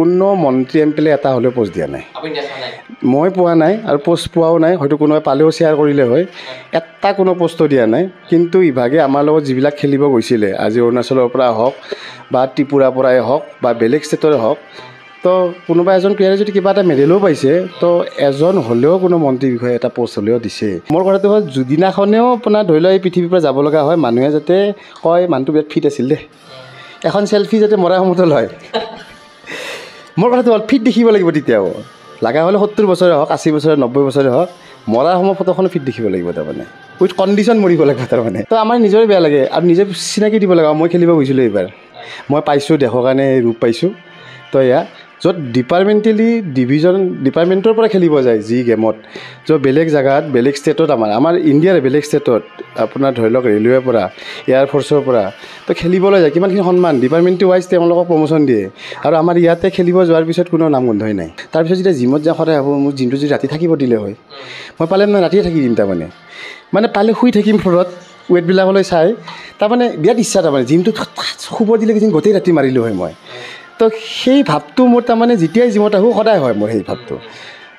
কোনো মন্ত্ৰী M P এটা হ'লেও পোষ্ট দিয়া নাই মই পোৱা নাই আৰু পোষ্ট পোৱাও নাই হয়তো কোনোবাই পালেও শ্বেয়াৰ কৰিলে হয় এটা কোনো পোষ্টও দিয়া নাই কিন্তু ইভাগে আমাৰ লগত যিবিলাক খেলিব গৈছিলে আজি অৰুণাচলৰ পৰা হওক বা ত্ৰিপুৰাৰ পৰাই হওক বা বেলেগ ষ্টেটৰে হওক তো কোনোবা এজন প্লেয়াৰে যদি কিবা এটা মেডেলো পাইছে তো এজন হ'লেও কোনো মন্ত্ৰীৰ বিষয়ে এটা পোষ্ট হ'লেও দিছে মোৰ কথাটো হ'ল যদিনাখনেও আপোনাৰ ধৰি লওক এই পৃথিৱীৰ পৰা যাব লগা হয় মানুহে যাতে কয় মানুহটো বিৰাট ফিট আছিল দেই এখন চেলফি যাতে মৰা সময়তো লয় মোৰ কথাটো হ'ল ফিট দেখিব লাগিব তেতিয়াও লগা হ'লে 70 বছৰে হওক 80 বছৰে 90 বছৰে হওক মৰাৰ সময় ফটোখনো ফিট দেখিব লাগিব তাৰমানে উইথ কণ্ডিশ্যন মৰিব লাগিব তাৰমানে তো আমাৰ নিজৰে বেয়া লাগে আৰু নিজে চিনাকি দিব লাগে মই খেলিব গৈছিলোঁ এইবাৰ মই পাইছোঁ দেশৰ কাৰণে ৰূপ পাইছোঁ তো এয়া য'ত ডিপাৰ্টমেণ্টৰ পৰা খেলিব যায় যি গেমত য'ত বেলেগ জেগাত বেলেগ ষ্টেটত আমাৰ ইণ্ডিয়াৰ বেলেগ ষ্টেটত আপোনাৰ ধৰি লওক ৰেলৱেৰ পৰা এয়াৰফ'ৰ্চৰ পৰা তো খেলিবলৈ যায় কিমানখিনি সন্মান ডিপাৰ্টমেণ্টটো ৱাইজ তেওঁলোকক প্ৰমোশ্যন দিয়ে আৰু আমাৰ ইয়াতে খেলিব যোৱাৰ পিছত কোনো নাম গোন্ধই নাই তাৰপিছত যেতিয়া জিমত যাওঁ সদায় ভাবোঁ মোৰ জিমটো যদি ৰাতি থাকিব দিলে হয় মই পালে মানে ৰাতিয়ে থাকি দিম তাৰমানে পালে শুই থাকিম ফ্ল'ৰত ৱেইটবিলাকলৈ চাই তাৰমানে বিৰাট ইচ্ছা তাৰমানে জিমটো শুব দিলে কিজানি গোটেই ৰাতি মাৰিলোঁ হয় মই তো সেই ভাৱটো মোৰ তাৰমানে যেতিয়াই জিমত আহোঁ সদায় হয় মোৰ সেই ভাৱটো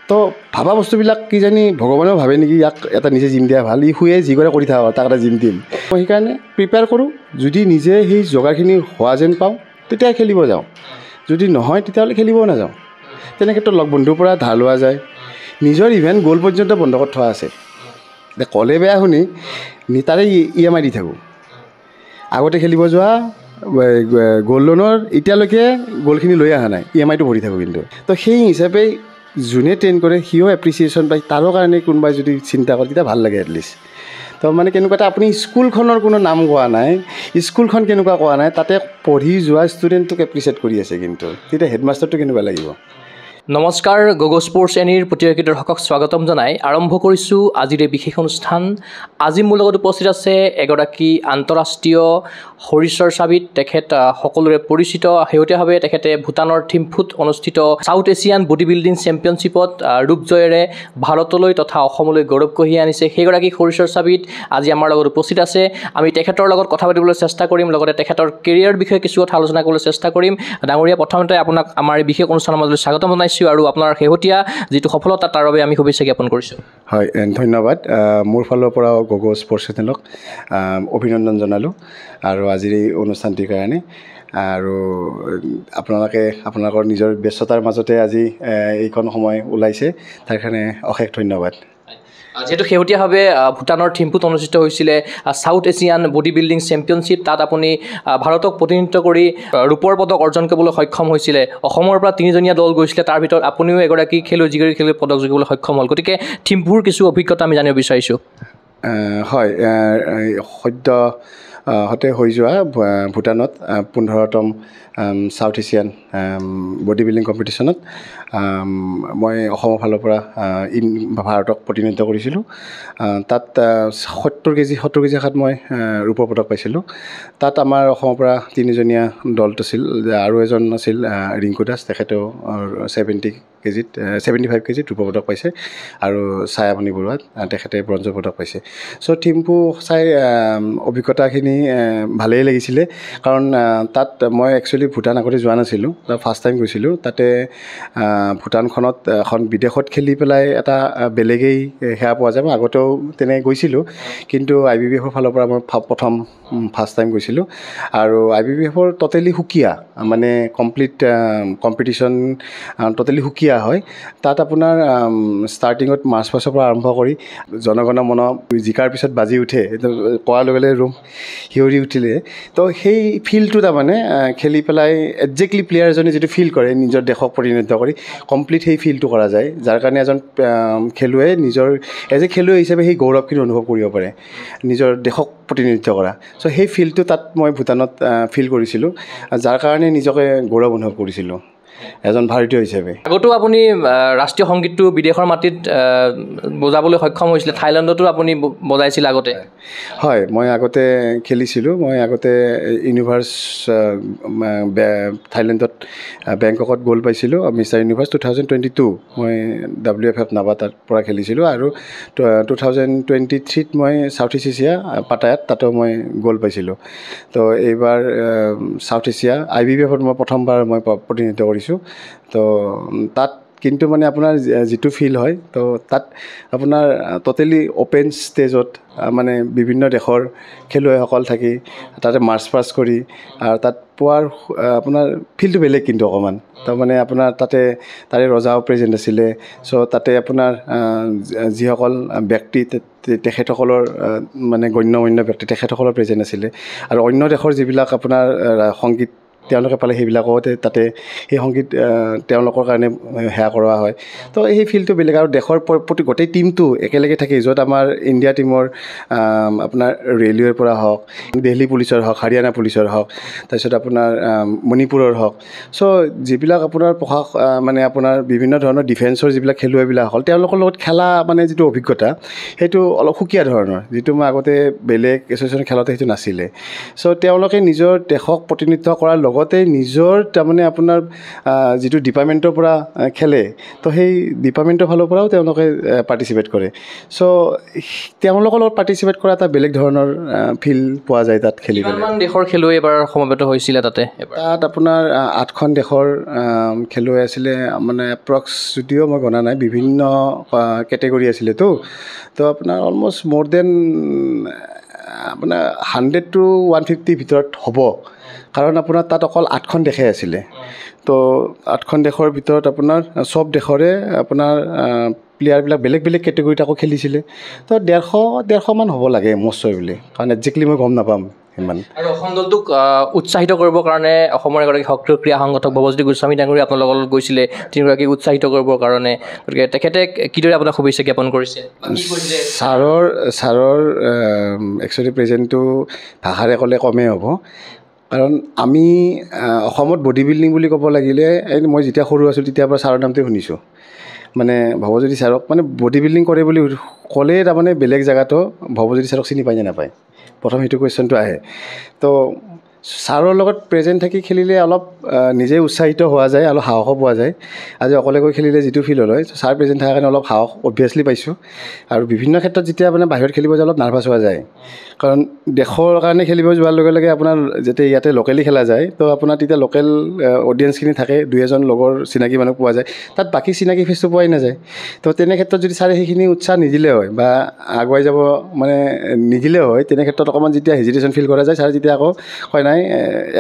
তো ভাবা বস্তুবিলাক কিজানি ভগৱানেও ভাবে নেকি ইয়াক এটা নিজে জিম দিয়া ভাল ই শুয়ে যি কৰে কৰি থাকক তাক এটা জিম দিম মই সেইকাৰণে প্ৰিপেয়াৰ কৰোঁ যদি নিজে সেই যোগাৰখিনি হোৱা যেন পাওঁ তেতিয়া খেলিব যাওঁ যদি নহয় তেতিয়াহ'লে খেলিবও নাযাওঁ তেনে ক্ষেত্ৰত লগ বন্ধুৰ পৰা ধাৰ লোৱা যায় নিজৰ ইভেণ্ট গ'ল পৰ্যন্ত বন্ধ কৰি থোৱা আছে এতিয়া ক'লে বেয়া শুনি তাৰে EMI দি থাকোঁ আগতে খেলিব যোৱা গ'ল্ড লোনৰ এতিয়ালৈকে গ'লখিনি লৈ অহা নাই EMIটো ভৰি থাকোঁ কিন্তু তো সেই হিচাপে যোনে ট্ৰেইন কৰে সিও এপ্ৰিচিয়েশ্যন পায় তাৰো কাৰণে কোনোবাই যদি চিন্তা কৰে তেতিয়া ভাল লাগে এটলিষ্ট তো মানে কেনেকুৱা এটা আপুনি স্কুলখনৰ কোনো নাম কোৱা নাই স্কুলখন কেনেকুৱা কোৱা নাই তাতে পঢ়ি যোৱা ষ্টুডেণ্টটোক এপ্ৰিচিয়েট কৰি আছে কিন্তু তেতিয়া হেডমাষ্টাৰটো কেনেকুৱা লাগিব নমস্কাৰ গগ স্পৰ্টছ এনিৰ প্ৰতিযোগী দৰ্শকক স্বাগতম জনাই আৰম্ভ কৰিছোঁ আজিৰ এই বিশেষ অনুষ্ঠান আজি মোৰ লগত উপস্থিত আছে এগৰাকী আন্তঃৰাষ্ট্ৰীয় শৰীৰ চৰ্চাবিদ তেখেত সকলোৰে পৰিচিত শেহতীয়াভাৱে তেখেতে ভূটানৰ থিম্ফুত অনুষ্ঠিত সাউথ এছিয়ান বডি বিল্ডিং চেম্পিয়নশ্বিপত ৰূপজয়েৰে ভাৰতলৈ তথা অসমলৈ গৌৰৱ কঢ়িয়াই আনিছে সেইগৰাকী শৰীৰ চৰ্চাবিদ আজি আমাৰ লগত উপস্থিত আছে আমি তেখেতৰ লগত কথা পাতিবলৈ চেষ্টা কৰিম লগতে তেখেতৰ কেৰিয়াৰ বিষয়ে কিছু কথা আলোচনা কৰিবলৈ চেষ্টা কৰিম ডাঙৰীয়া প্ৰথমতে আপোনাক আমাৰ এই বিশেষ অনুষ্ঠানৰ মাজলৈ স্বাগতম জনাইছোঁ আৰু আপোনাৰ শেহতীয়া যিটো সফলতা তাৰ বাবে আমি শুভেচ্ছা জ্ঞাপন কৰিছোঁ হয় ধন্যবাদ মোৰ ফালৰ পৰা গগ স্পৰ্টছ চেনেলক অভিনন্দন জনালোঁ আৰু আজিৰ এই অনুষ্ঠানটিৰ কাৰণে আৰু আপোনালোকৰ নিজৰ ব্যস্ততাৰ মাজতে আজি এইখন সময় ওলাইছে তাৰ কাৰণে অশেষ ধন্যবাদ যেহেতু শেহতীয়াভাৱে ভূটানৰ থিম্ফুত অনুষ্ঠিত হৈছিলে south Asian body building championship তাত আপুনি ভাৰতক প্ৰতিনিধিত্ব কৰি ৰূপৰ পদক অৰ্জন কৰিবলৈ সক্ষম হৈছিলে অসমৰ পৰা 3জনীয়া দল গৈছিলে তাৰ ভিতৰত আপুনিও এগৰাকী খেলুৱৈ যিগৰাকী খেলুৱৈ পদক জিকিবলৈ সক্ষম হ'ল গতিকে থিম্ফুৰ কিছু অভিজ্ঞতা আমি জানিব বিচাৰিছোঁ হয় সদ্যহতে হৈ যোৱা ভূটানত 15তম সাউথ এছিয়ান বডি বিল্ডিং কম্পিটিশ্যনত মই অসমৰ ফালৰ পৰা ভাৰতক প্ৰতিনিধিত্ব কৰিছিলোঁ তাত 70 কেজি শাখাত মই ৰূপৰ পদক পাইছিলোঁ তাত আমাৰ অসমৰ পৰা 3জনীয়া দলটো আছিল আৰু এজন আছিল ৰিংকু দাস তেখেতেও 75 কেজিত ৰূপৰ পদক পাইছে আৰু ছায়ামণি বৰুৱা তেখেতে ব্ৰঞ্জৰ পদক পাইছে চ' থিম্ফু চাই অভিজ্ঞতাখিনি ভালেই লাগিছিলে কাৰণ তাত মই একচুৱেলি ভূটান আগতে যোৱা নাছিলোঁ ফাৰ্ষ্ট টাইম গৈছিলোঁ তাতে ভূটানখনত এখন বিদেশত খেলি পেলাই এটা বেলেগেই সেয়া পোৱা যায় মই আগতেও তেনে গৈছিলোঁ কিন্তু IBBF ফালৰ পৰা মই ফাৰ্ষ্ট টাইম গৈছিলোঁ আৰু IBBFৰ ট'টেলি সুকীয়া মানে কমপ্লিট কম্পিটিশ্যন ট'টেলি সুকীয়া হয় তাত আপোনাৰ ষ্টাৰ্টিঙত মাৰ্চ পাছৰ পৰা আৰম্ভ কৰি জনগণ মন জিকাৰ পিছত বাজি উঠে কোৱাৰ লগে লগে ৰুম হিয়ৰি উঠিলে তো সেই ফিল্ডটো তাৰমানে খেলি পেলাই একজেক্টলি প্লেয়াৰ এজনে যিটো ফিল কৰে নিজৰ দেশক প্ৰতিনিধিত্ব কৰি কমপ্লিট সেই ফিল্ডটো কৰা যায় যাৰ কাৰণে এজন খেলুৱৈ নিজৰ এজ এ খেলুৱৈ হিচাপে সেই গৌৰৱখিনি অনুভৱ কৰিব পাৰে নিজৰ দেশক প্ৰতিনিধিত্ব কৰা চ' সেই ফিল্ডটো তাত মই ভূটানত ফিল কৰিছিলোঁ যাৰ কাৰণে নিজকে গৌৰৱ অনুভৱ কৰিছিলোঁ এজন ভাৰতীয় হিচাপে আগতো আপুনি ৰাষ্ট্ৰীয় সংগীতটো বিদেশৰ মাটিত বজাবলৈ সক্ষম হৈছিলে থাইলেণ্ডতো আপুনি বজাইছিল আগতে হয় মই আগতে খেলিছিলোঁ মই আগতে ইউনিভাৰ্ছ থাইলেণ্ডত বেংককত গ'ল্ড পাইছিলোঁ মিষ্টাৰ ইউনিভাৰ্ছ 2022 মই WFF নাবাতাৰ পৰা খেলিছিলোঁ আৰু 2023ত মই সাউথ ইষ্ট এছিয়া পাটায়াত তাতো মই গ'ল্ড পাইছিলোঁ তো এইবাৰ সাউথ এছিয়া IBBFত মই প্ৰথমবাৰ মই প্ৰতিনিধিত্ব কৰিছিলোঁ পাইছোঁ তো তাত কিন্তু মানে আপোনাৰ যিটো ফিল হয় তো তাত আপোনাৰ ট'টেলি অ'পেন ষ্টেজত মানে বিভিন্ন দেশৰ খেলুৱৈসকল থাকি তাতে মাৰ্চ পাষ্ট কৰি আৰু তাত পোৱাৰ আপোনাৰ ফিলটো বেলেগ কিন্তু অকণমান তাৰমানে আপোনাৰ তাৰে ৰজাও প্ৰেজেণ্ট আছিলে চ' তাতে আপোনাৰ যিসকল ব্যক্তি তেখেতসকলৰ মানে গণ্য মান্য ব্যক্তি তেখেতসকলৰ প্ৰেজেণ্ট আছিলে আৰু অন্য দেশৰ যিবিলাক আপোনাৰ সংগীত তেওঁলোকে পালে সেইবিলাকো তাতে সেই সংগীত তেওঁলোকৰ কাৰণে সেয়া কৰোৱা হয় তো সেই ফিল্ডটো বেলেগ আৰু দেশৰ প্ৰতি গোটেই টীমটো একেলগে থাকে য'ত আমাৰ ইণ্ডিয়া টীমৰ আপোনাৰ ৰেলৱেৰ পৰা হওক দিল্লী পুলিচৰ হওক হাৰিয়ানা পুলিচৰ হওক তাৰপিছত আপোনাৰ মণিপুৰৰ হওক চ' যিবিলাক আপোনাৰ মানে আপোনাৰ বিভিন্ন ধৰণৰ ডিফেন্সৰ যিবিলাক খেলুৱৈবিলাক হ'ল তেওঁলোকৰ লগত খেলা মানে যিটো অভিজ্ঞতা সেইটো অলপ সুকীয়া ধৰণৰ যিটো মই আগতে বেলেগ এছ'চিয়েশ্যন খেলতে সেইটো নাছিলে চ' তেওঁলোকে নিজৰ দেশক প্ৰতিনিধিত্ব কৰাৰ লগতে নিজৰ তাৰমানে আপোনাৰ যিটো ডিপাৰ্টমেণ্টৰ পৰা খেলে তো সেই ডিপাৰ্টমেণ্টৰ ফালৰ পৰাও তেওঁলোকে পাৰ্টিচিপেট কৰে চ' তেওঁলোকৰ লগত পাৰ্টিচিপেট কৰা এটা বেলেগ ধৰণৰ ফিল পোৱা যায় তাত খেলি পেলাই কিমান দেশৰ খেলুৱৈ এবাৰ সমবেত হৈছিলে তাত আপোনাৰ 8খন দেশৰ খেলুৱৈ আছিলে মানে এপ্ৰক্স যদিও মই গণা নাই বিভিন্ন কেটেগৰী আছিলেতো তো আপোনাৰ অলমষ্ট মোৰ দেন আপোনাৰ 100 to 150 ভিতৰত হ'ব কাৰণ আপোনাৰ তাত অকল 8খন দেশে আছিলে তো 8খন দেশৰ ভিতৰত আপোনাৰ চব দেশৰে আপোনাৰ প্লেয়াৰবিলাক বেলেগ বেলেগ কেটেগৰীত আকৌ খেলিছিলে তো 150 মান হ'ব লাগে মষ্টৰ বুলি কাৰণ একজেক্টলি মই গম নাপাম সিমান আৰু অসম দলটোক উৎসাহিত কৰিবৰ কাৰণে অসমৰ এগৰাকী সক্ৰিয় ক্ৰীড়া সংগঠক ভৱজ্যোতি গোস্বামী ডাঙৰী আপোনালোকৰ লগত গৈছিলে তিনিগৰাকীক উৎসাহিত কৰিবৰ কাৰণে গতিকে তেখেতে কিদৰে আপোনাক শুভেচ্ছা জ্ঞাপন কৰিছে ছাৰৰ একচুৱেলি প্ৰেজেণ্টটো ভাষাৰে ক'লে কমেই হ'ব কাৰণ আমি অসমত বডি বিল্ডিং বুলি ক'ব লাগিলে মই যেতিয়া সৰু আছিলোঁ তেতিয়াৰ পৰা ছাৰৰ নামটোৱে শুনিছোঁ মানে ভৱজ্যোতি ছাৰক মানে বডি বিল্ডিং কৰে বুলি ক'লেই তাৰমানে বেলেগ জেগাতো ভৱজ্যোতি ছাৰক চিনি পায় নে নাপায় প্ৰথম সেইটো কুৱেশ্যনটো আহে তো ছাৰৰ লগত প্ৰেজেণ্ট থাকি খেলিলে অলপ নিজে উৎসাহিত হোৱা যায় অলপ সাহসো পোৱা যায় আজি অকলে গৈ খেলিলে যিটো ফিল হয় ছাৰ প্ৰেজেণ্ট থকাৰ কাৰণে অলপ সাহস অভিয়াছলি পাইছোঁ আৰু বিভিন্ন ক্ষেত্ৰত যেতিয়া মানে বাহিৰত খেলিব যায় অলপ নাৰ্ভাছ হোৱা যায় কাৰণ দেশৰ কাৰণে খেলিব যোৱাৰ লগে লগে আপোনাৰ যেতিয়া ইয়াতে লোকেলি খেলা যায় তো আপোনাৰ তেতিয়া লোকেল অডিয়েঞ্চখিনি থাকে 2-এজন লগৰ চিনাকি মানুহ পোৱা যায় তাত বাকী চিনাকি ফেচটো পোৱাই নাযায় তো তেনে ক্ষেত্ৰত যদি ছাৰে সেইখিনি উৎসাহ নিদিলে হয় বা আগুৱাই যাব মানে নিদিলে হয় তেনে ক্ষেত্ৰত অকণমান যেতিয়া হেজিটেশ্যন ফিল কৰা যায় ছাৰে যেতিয়া আকৌ কয় নাই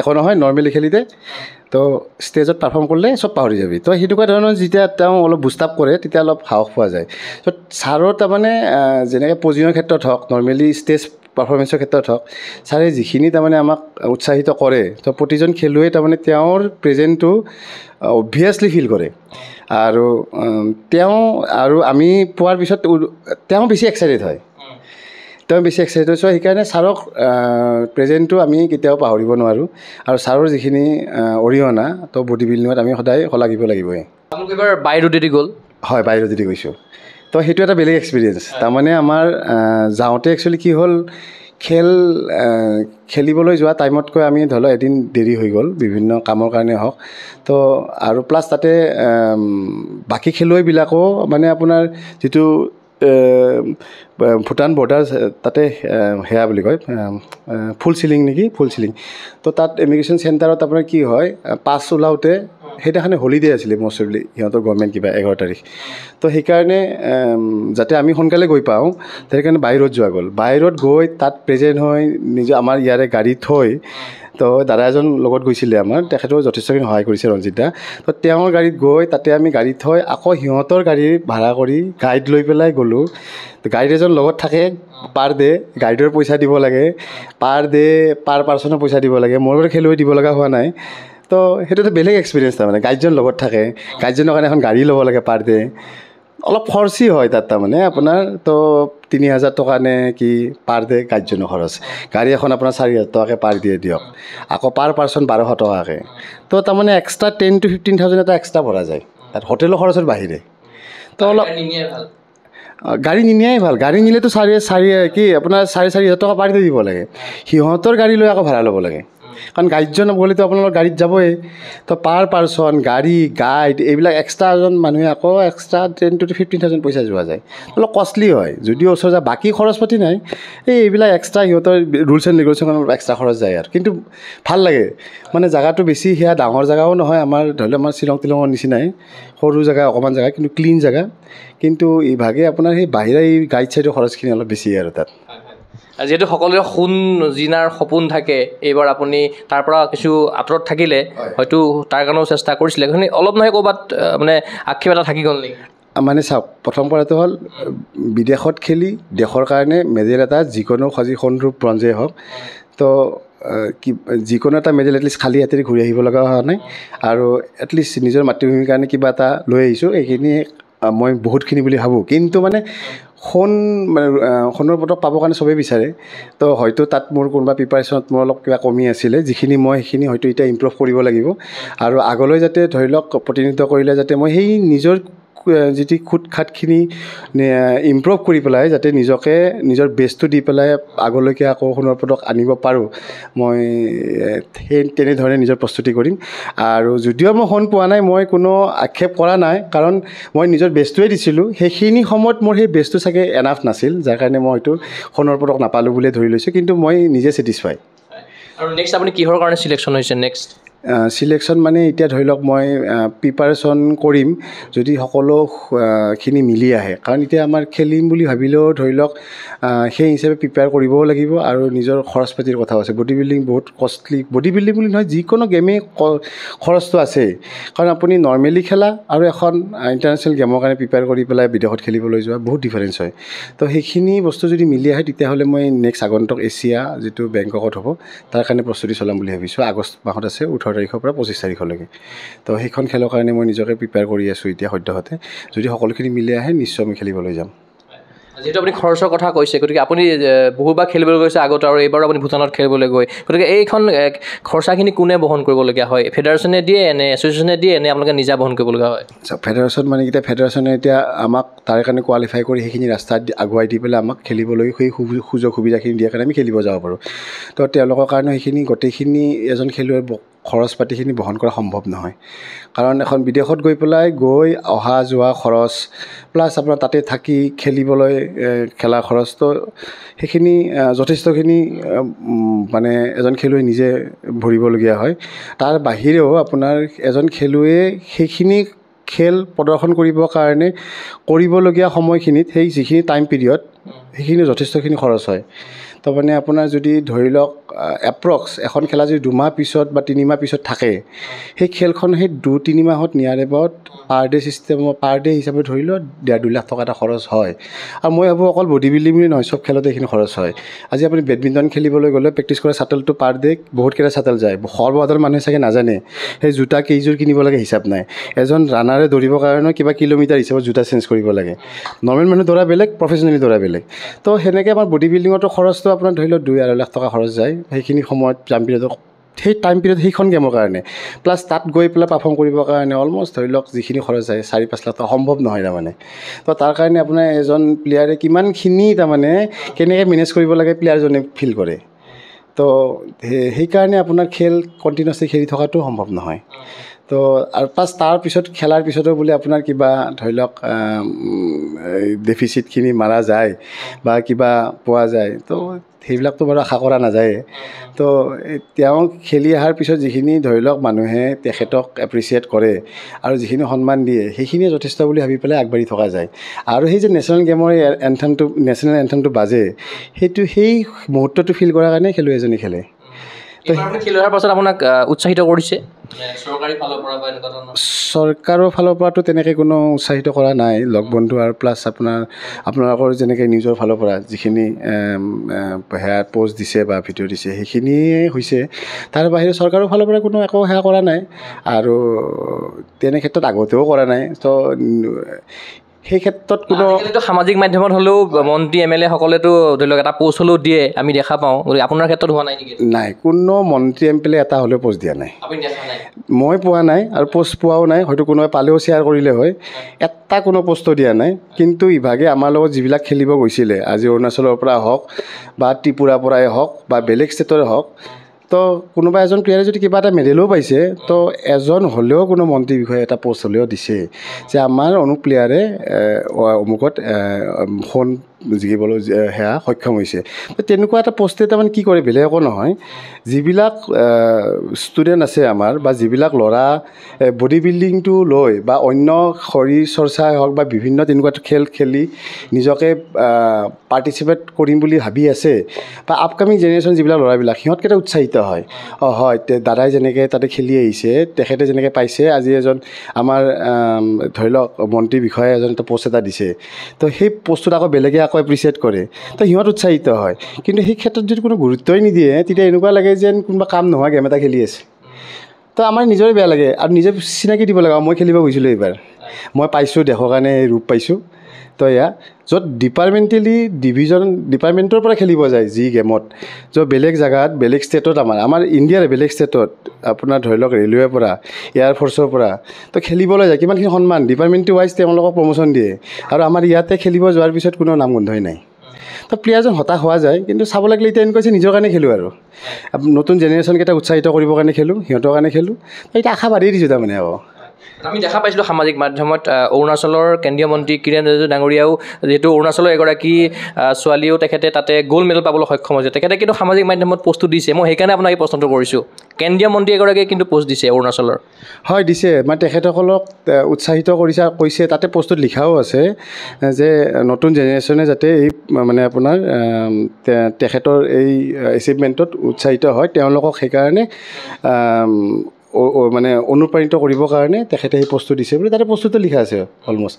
একো নহয় নৰ্মেলি খেলি দে তো ষ্টেজত পাৰফৰ্ম কৰিলে চব পাহৰি যাবি তো সেনেকুৱা ধৰণৰ যেতিয়া তেওঁ অলপ বুষ্ট আপ কৰে তেতিয়া অলপ সাহস পোৱা যায় তো ছাৰৰ তাৰমানে যেনেকৈ পজিঙৰ ক্ষেত্ৰত হওক নৰ্মেলি ষ্টেজ পাৰফৰ্মেঞ্চৰ ক্ষেত্ৰত হওক ছাৰে যিখিনি তাৰমানে আমাক উৎসাহিত কৰে তো প্ৰতিজন খেলুৱৈ তাৰমানে তেওঁৰ প্ৰেজেণ্টটো অবভিয়াছলি ফিল কৰে আৰু তেওঁ আৰু আমি পোৱাৰ পিছত তেওঁ বেছি এক্সাইটেড হয় বেছি এক্সাইটেড হৈছোঁ সেইকাৰণে ছাৰক প্ৰেজেণ্টটো আমি কেতিয়াও পাহৰিব নোৱাৰোঁ আৰু ছাৰৰ যিখিনি অৰিহণা তো বডি বিল্ডিঙত আমি সদায় শলাগিব লাগিবই এবাৰ বাই ৰোডেদি গ'ল হয় বাই ৰোডেদি গৈছোঁ তো সেইটো এটা বেলেগ এক্সপিৰিয়েঞ্চ তাৰমানে আমাৰ যাওঁতে একচুৱেলি কি হ'ল খেলিবলৈ যোৱা টাইমতকৈ আমি ধৰি লওক এদিন দেৰি হৈ গ'ল বিভিন্ন কামৰ কাৰণে হওক তো আৰু প্লাছ তাতে বাকী খেলুৱৈবিলাকো মানে আপোনাৰ যিটো ভূটান বৰ্ডাৰ তাতে সেয়া বুলি কয় ফুল চিলিং নেকি ফুল চিলিং তো তাত ইমিগ্ৰেশ্যন চেণ্টাৰত আপোনাৰ কি হয় পাছ ওলাওঁতে সেইদিনাখনে হলিডে আছিলে মষ্টলি সিহঁতৰ গভৰ্ণমেণ্ট কিবা 11 তাৰিখ তো সেইকাৰণে যাতে আমি সোনকালে গৈ পাওঁ সেইকাৰণে বাহিৰত যোৱা গ'ল বাহিৰত গৈ তাত প্ৰেজেণ্ট হৈ নিজৰ আমাৰ ইয়াৰে গাড়ী থৈ তো দাদা এজন লগত গৈছিলে আমাৰ তেখেতেও যথেষ্টখিনি সহায় কৰিছে ৰঞ্জিত দা তো তেওঁৰ গাড়ীত গৈ তাতে আমি গাড়ী থৈ আকৌ সিহঁতৰ গাড়ী ভাড়া কৰি গাইড লৈ পেলাই গ'লোঁ গাইড এজন লগত থাকে পাৰ ডে গাইডৰ পইচা দিব লাগে পাৰ পাৰ্চনৰ পইচা দিব লাগে মোৰ বাৰু খেলুৱৈ দিব লগা হোৱা নাই তো সেইটো এটা বেলেগ এক্সপিৰিয়েঞ্চ তাৰমানে গাইডজন লগত থাকে গাইডজনৰ কাৰণে এখন গাড়ী ল'ব লাগে পাৰ ডে অলপ খৰচী হয় তাত তাৰমানে আপোনাৰ তো 3,000 টকা নে কি পাৰ ডে গাইডজনৰ খৰচ গাড়ী এখন আপোনাৰ 4,000 টকাকৈ পাৰ দিয়ে দিয়ক আকৌ পাৰ পাৰ্চন 1,200 টকাকৈ তো তাৰমানে এক্সট্ৰা 10,000 to 15,000 এটা এক্সট্ৰা ভৰা যায় তাত হোটেলৰ খৰচৰ বাহিৰে তো অলপ গাড়ী নিনিয়াই ভাল গাড়ী নিলেতো কি আপোনাৰ 4,500 টকা পাৰ দিব লাগে সিহঁতৰ গাড়ী লৈ আকৌ ভাড়া ল'ব লাগে কাৰণ গাইডজন গ'লেতো আপোনালোকৰ গাড়ীত যাবই, তো পাৰ পাৰ্চন গাড়ী গাইড এইবিলাক এক্সট্ৰা এজন মানুহে আকৌ এক্সট্ৰা 10,000 to 15,000 পইচা যোৱা যায়, অলপ কষ্টলি হয়। যদিও ওচৰ যায় বাকী খৰচ পাতি নাই, এইবিলাক এক্সট্ৰা সিহঁতৰ ৰুলছ এণ্ড ৰেগুলেশ্যন অলপ এক্সট্ৰা খৰচ যায় আৰু। কিন্তু ভাল লাগে মানে জেগাটো বেছি সেয়া ডাঙৰ জেগাও নহয়, আমাৰ ধৰি লওক আমাৰ শ্বিলং তিলঙৰ নিচিনাই সৰু জেগা অকণমান জেগা, কিন্তু ক্লিন জেগা। কিন্তু ইভাগে আপোনাৰ সেই বাহিৰা এই গাইড চাইডৰ খৰচখিনি অলপ বেছি আৰু তাত। যিহেতু সকলোৰে সোণ জিনাৰ সপোন থাকে, এইবাৰ আপুনি তাৰ পৰা কিছু আঁতৰত থাকিলে, হয়তো তাৰ কাৰণেও চেষ্টা কৰিছিলে, কিন্তু অলপ নহয় ক'ৰবাত মানে আক্ষেপ এটা থাকি গ'ল নেকি? মানে চাওক, প্ৰথম কথাটো হ'ল বিদেশত খেলি দেশৰ কাৰণে মেডেল এটা যিকোনো সাজি সোণৰূপ ব্ৰঞ্জেই হওক, তো কি যিকোনো এটা মেডেল এটলিষ্ট খালী হাতেৰে ঘূৰি আহিব লগা হোৱা নাই, আৰু এটলিষ্ট নিজৰ মাতৃভূমিৰ কাৰণে কিবা এটা লৈ আহিছোঁ, এইখিনি মই বহুতখিনি বুলি ভাবোঁ। কিন্তু মানে সোণৰ পদক পাবৰ কাৰণে চবেই বিচাৰে, তো হয়তো তাত মোৰ কোনোবা প্ৰিপাৰেশ্যনত মোৰ অলপ কিবা কমি আছিলে, যিখিনি মই সেইখিনি হয়তো এতিয়া ইম্প্ৰুভ কৰিব লাগিব, আৰু আগলৈ যাতে ধৰি লওক প্ৰতিনিধিত্ব কৰিলে যাতে মই সেই নিজৰ যিটো খুট খাটখিনি ইম্প্ৰুভ কৰি পেলাই যাতে নিজকে নিজৰ বেষ্টটো দি পেলাই আগলৈকে আকৌ সোণৰ পদক আনিব পাৰোঁ, মই সেই তেনেধৰণে নিজৰ প্ৰস্তুতি কৰিম। আৰু যদিও মই সোণ পোৱা নাই, মই কোনো আক্ষেপ কৰা নাই, কাৰণ মই নিজৰ বেষ্টটোৱে দিছিলোঁ। সেইখিনি সময়ত মোৰ সেই বেষ্টটো চাগে এনাফ নাছিল, যাৰ কাৰণে মই হয়তো সোণৰ পদক নাপালোঁ বুলিয়ে ধৰি লৈছোঁ, কিন্তু মই নিজে ছেটিছফাই। আৰু নেক্সট আপুনি কিহৰ কাৰণে চিলেকশ্যন হৈছে নেক্সট? চিলেকশ্যন মানে এতিয়া ধৰি লওক মই প্ৰিপাৰেশ্যন কৰিম যদি সকলোখিনি মিলি আহে, কাৰণ এতিয়া আমাৰ খেলিম বুলি ভাবিলেও ধৰি লওক সেই হিচাপে প্ৰিপেয়াৰ কৰিবও লাগিব, আৰু নিজৰ খৰচ পাতিৰ কথাও আছে। বডি বিল্ডিং বহুত কষ্টলি, বডি বিল্ডিং বুলি নহয় যিকোনো গেমেই খৰচটো আছেই, কাৰণ আপুনি নৰ্মেলি খেলা আৰু এখন ইণ্টাৰনেশ্যনেল গেমৰ কাৰণে প্ৰিপেয়াৰ কৰি পেলাই বিদেশত খেলিবলৈ যোৱা বহুত ডিফাৰেঞ্চ হয়। তো সেইখিনি বস্তু যদি মিলি আহে তেতিয়াহ'লে মই নেক্সট আগন্তুক এছিয়া যিটো বেংককত হ'ব তাৰ কাৰণে প্ৰস্তুতি চলাম বুলি ভাবিছোঁ। আগষ্ট মাহত আছে 18 তাৰিখৰ পৰা 25 তাৰিখলৈকে, তো সেইখন খেলৰ কাৰণে মই নিজকে প্ৰিপেয়াৰ কৰি আছোঁ এতিয়া সদ্যহতে। যদি সকলোখিনি মিলি আহে নিশ্চয় মই খেলিবলৈ যাম। যিহেতু আপুনি খৰচৰ কথা কৈছে, গতিকে আপুনি বহুবাৰ খেলিবলৈ গৈছে আগত, আৰু এইবাৰো আপুনি ভূটানত খেলিবলৈ গৈ, গতিকে এইখন খৰচাখিনি কোনে বহন কৰিবলগীয়া হয়? ফেডাৰেশ্যনে দিয়ে নে এছ'চিয়েশ্যনে দিয়ে নে আপোনালোকে নিজা বহন কৰিবলগীয়া হয়? ফেডাৰেশ্যন মানে এতিয়া ফেডাৰেশ্যনে এতিয়া আমাক তাৰ কাৰণে কোৱালিফাই কৰি সেইখিনি ৰাস্তাত আগুৱাই দি পেলাই আমাক খেলিবলৈ সেই সুযোগ সুবিধাখিনি দিয়াৰ কাৰণে আমি খেলিব যাব পাৰোঁ। তো তেওঁলোকৰ কাৰণে সেইখিনি গোটেইখিনি এজন খেলুৱৈৰ খৰচ পাতিখিনি বহন কৰা সম্ভৱ নহয়, কাৰণ এখন বিদেশত গৈ অহা যোৱা খৰচ প্লাছ আপোনাৰ তাতে থাকি খেলিবলৈ খেলা খৰচ, তো সেইখিনি যথেষ্টখিনি মানে এজন খেলুৱৈ নিজে ভৰিবলগীয়া হয়। তাৰ বাহিৰেও আপোনাৰ এজন খেলুৱৈয়ে সেইখিনি খেল প্ৰদৰ্শন কৰিবৰ কাৰণে কৰিবলগীয়া সময়খিনিত সেই যিখিনি টাইম পিৰিয়ড সেইখিনি যথেষ্টখিনি খৰচ হয়। তো মানে আপোনাৰ যদি ধৰি লওক এপ্ৰক্স এখন খেলা যদি 2 মাহ পিছত বা 3 মাহ পিছত থাকে, সেই খেলখন সেই 2-3 মাহত নিয়াৰ এবাউট পাৰ ডে' ছিষ্টেমৰ পাৰ ডে' হিচাপে ধৰি লওক 1.5-2 লাখ টকা এটা খৰচ হয়। আৰু মই ভাবোঁ অকল বডি বিল্ডিং বুলি নহয়, চব খেলতে এইখিনি খৰচ হয়। আজি আপুনি বেডমিণ্টন খেলিবলৈ গ'লে প্ৰেক্টিছ কৰা চাটলটো পাৰ ডে' বহুতকেইটা চাটল যায়, সৰ্বসাধাৰণ মানুহে চাগে নাজানে সেই জোতা কেইযোৰ কিনিব লাগে হিচাপ নাই। এজন ৰানাৰে দৌৰিবৰ কাৰণেও কিবা কিলোমিটাৰ হিচাপত জোতা চেঞ্জ কৰিব লাগে। নৰ্মেল মানুহ দৌৰা বেলেগ, প্ৰফেচনেলি দৌৰা বেলেগ। তো সেনেকৈ আমাৰ বডি বিল্ডিঙতো খৰচটো আপোনাৰ ধৰি লওক 2-2.5 লাখ টকা খৰচ যায় সেইখিনি সময়ত টাইম পিৰিয়ডত, সেই টাইম পিৰিয়ড সেইখন গেমৰ কাৰণে, প্লাছ তাত গৈ পেলাই পাৰফৰ্ম কৰিবৰ কাৰণে অলম'ষ্ট ধৰি লওক যিখিনি খৰচ যায় 4-5 লাখ টকা সম্ভৱ নহয় তাৰমানে। তো তাৰ কাৰণে আপোনাৰ এজন প্লেয়াৰে কিমানখিনি তাৰমানে কেনেকৈ মেনেজ কৰিব লাগে প্লেয়াৰজনে ফিল কৰে। তো সেইকাৰণে আপোনাৰ খেল কণ্টিনিউৱাছলি খেলি থকাটো সম্ভৱ নহয়। তো আৰু প্লাছ তাৰপিছত খেলাৰ পিছতো বোলে আপোনাৰ কিবা ধৰি লওক ডেফিচিটখিনি মাৰা যায় বা কিবা পোৱা যায়, তো সেইবিলাকতো বাৰু আশা কৰা নাযায়ে। তো তেওঁ খেলি অহাৰ পিছত যিখিনি ধৰি লওক মানুহে তেখেতক এপ্ৰিচিয়েট কৰে আৰু যিখিনি সন্মান দিয়ে সেইখিনিয়ে যথেষ্ট বুলি ভাবি পেলাই আগবাঢ়ি থকা যায়। আৰু সেই যে নেশ্যনেল গেমৰ নেশ্যনেল এন্থেমটো বাজে, সেই মুহূৰ্তটো ফিল কৰাৰ কাৰণে খেলুৱৈ এজনী খেলে। খেল হোৱাৰ পাছত আপোনাক উৎসাহিত কৰিছে চৰকাৰী ফালৰ পৰা বা এনেকুৱা ধৰণৰ? চৰকাৰৰ ফালৰ পৰাতো তেনেকৈ কোনো উৎসাহিত কৰা নাই, লগ বন্ধু আৰু প্লাছ আপোনালোকৰ যেনেকৈ নিউজৰ ফালৰ পৰা যিখিনি সেয়া পষ্ট দিছে বা ভিডিঅ' দিছে সেইখিনিয়ে হৈছে। তাৰ বাহিৰে চৰকাৰৰ ফালৰ পৰা কোনো একো সেয়া কৰা নাই, আৰু তেনে ক্ষেত্ৰত আগতেও কৰা নাই। তো সেই ক্ষেত্ৰত কোনো সামাজিক মাধ্যমত হ'লেও মন্ত্ৰী MLA সকলেতো ধৰি লওক এটা পোষ্ট হ'লেও দিয়ে, আমি দেখা পাওঁ, গতিকে আপোনাৰ ক্ষেত্ৰত হোৱা নাই নেকি? নাই, কোনো মন্ত্ৰী MLA এটা হ'লেও পোষ্ট দিয়া নাই, মই পোৱা নাই আৰু পোষ্ট পোৱাও নাই। হয়তো কোনোবাই পালেও শ্বেয়াৰ কৰিলে হয়, এটা কোনো পোষ্টো দিয়া নাই। কিন্তু ইভাগে আমাৰ লগত যিবিলাক খেলিব গৈছিলে, আজি অৰুণাচলৰ পৰা হওক বা ত্ৰিপুৰাৰ পৰাই হওক বা বেলেগ ষ্টেটৰে হওক, তো কোনোবা এজন প্লেয়াৰে যদি কিবা এটা মেডেলো পাইছে তো এজন হ'লেও কোনো মন্ত্ৰীৰ বিষয়ে এটা পোষ্ট হ'লেও দিছে যে আমাৰ অনুপ প্লেয়াৰে অমুকত সোণ জিকিবলৈ সেয়া সক্ষম হৈছে। তো তেনেকুৱা এটা পোষ্টে তাৰমানে কি কৰে বেলেগ একো নহয়, যিবিলাক ষ্টুডেণ্ট আছে আমাৰ বা যিবিলাক ল'ৰা বডি বিল্ডিংটো লৈ বা অন্য শৰীৰ চৰ্চাই হওক বা বিভিন্ন তেনেকুৱা খেল খেলি নিজকে পাৰ্টিচিপেট কৰিম বুলি ভাবি আছে বা আপকামিং জেনেৰেশ্যন যিবিলাক ল'ৰাবিলাক সিহঁতকেইটা উৎসাহিত হয়, হয় দাদাই যেনেকৈ তাতে খেলি আহিছে, তেখেতে যেনেকৈ পাইছে, আজি এজন আমাৰ ধৰি লওক মন্ত্ৰী বিষয়া এজন এটা পোষ্ট এটা দিছে, তো সেই পোষ্টটোত আকৌ বেলেগে আকৌ এপ্ৰিচিয়েট কৰে, তো সিহঁত উৎসাহিত হয়। কিন্তু সেই ক্ষেত্ৰত যদি কোনো গুৰুত্বই নিদিয়ে তেতিয়া এনেকুৱা লাগে যেন কোনোবা কাম নোহোৱা গেম এটা খেলি আছে। তো আমাৰ নিজৰে বেয়া লাগে আৰু নিজে চিনাকি দিব লাগে, মই খেলিব গৈছিলোঁ এইবাৰ, মই পাইছোঁ দেশৰ কাৰণে ৰূপ পাইছোঁ। তো এয়া য'ত ডিপাৰ্টমেণ্টেলি ডিপাৰ্টমেণ্টৰ পৰা খেলিব যায় যি গেমত, য'ত বেলেগ জেগাত বেলেগ ষ্টেটত আমাৰ ইণ্ডিয়াৰ বেলেগ ষ্টেটত আপোনাৰ ধৰি লওক ৰেলৱেৰ পৰা এয়াৰফ'ৰ্চৰ পৰা তো খেলিবলৈ যায়, কিমানখিনি সন্মান ডিপাৰ্টমেণ্টটো ৱাইজ তেওঁলোকক প্ৰমোশ্যন দিয়ে, আৰু আমাৰ ইয়াতে খেলিব যোৱাৰ পিছত কোনো নাম গোন্ধই নাই। তো প্লেয়াৰজন হতাশ হোৱা যায়, কিন্তু চাব লাগিলে এতিয়া এনেকুৱা হৈছে নিজৰ কাৰণে খেলোঁ আৰু নতুন জেনেৰেশ্যনকেইটা উৎসাহিত কৰিবৰ কাৰণে খেলোঁ, সিহঁতৰ কাৰণে খেলোঁ। তো এতিয়া আশা বাঢ়ি দিছোঁ তাৰমানে আকৌ। আমি দেখা পাইছিলোঁ সামাজিক মাধ্যমত অৰুণাচলৰ কেন্দ্ৰীয় মন্ত্ৰী কিৰেণ ৰিজিজু ডাঙৰীয়াও, যিহেতু অৰুণাচলৰ এগৰাকী ছোৱালীও তেখেতে তাতে গ'ল্ড মেডেল পাবলৈ সক্ষম হৈছে, তেখেতে কিন্তু সামাজিক মাধ্যমত পোষ্টটো দিছে। মই সেইকাৰণে আপোনাক এই প্ৰশ্নটো কৰিছোঁ, কেন্দ্ৰীয় মন্ত্ৰী এগৰাকীয়ে কিন্তু পোষ্ট দিছে অৰুণাচলৰ। হয় দিছে, মানে তেখেতসকলক উৎসাহিত কৈছে, তাতে পোষ্টত লিখাও আছে যে নতুন জেনেৰেশ্যনে যাতে এই মানে আপোনাৰ তেখেতৰ এই এচিভমেণ্টত উৎসাহিত হয়, তেওঁলোকক সেইকাৰণে মানে অনুপ্ৰাণিত কৰিবৰ কাৰণে তেখেতে সেই পোষ্টটো দিছে বুলি তাতে পোষ্টটো লিখা আছে অলমষ্ট।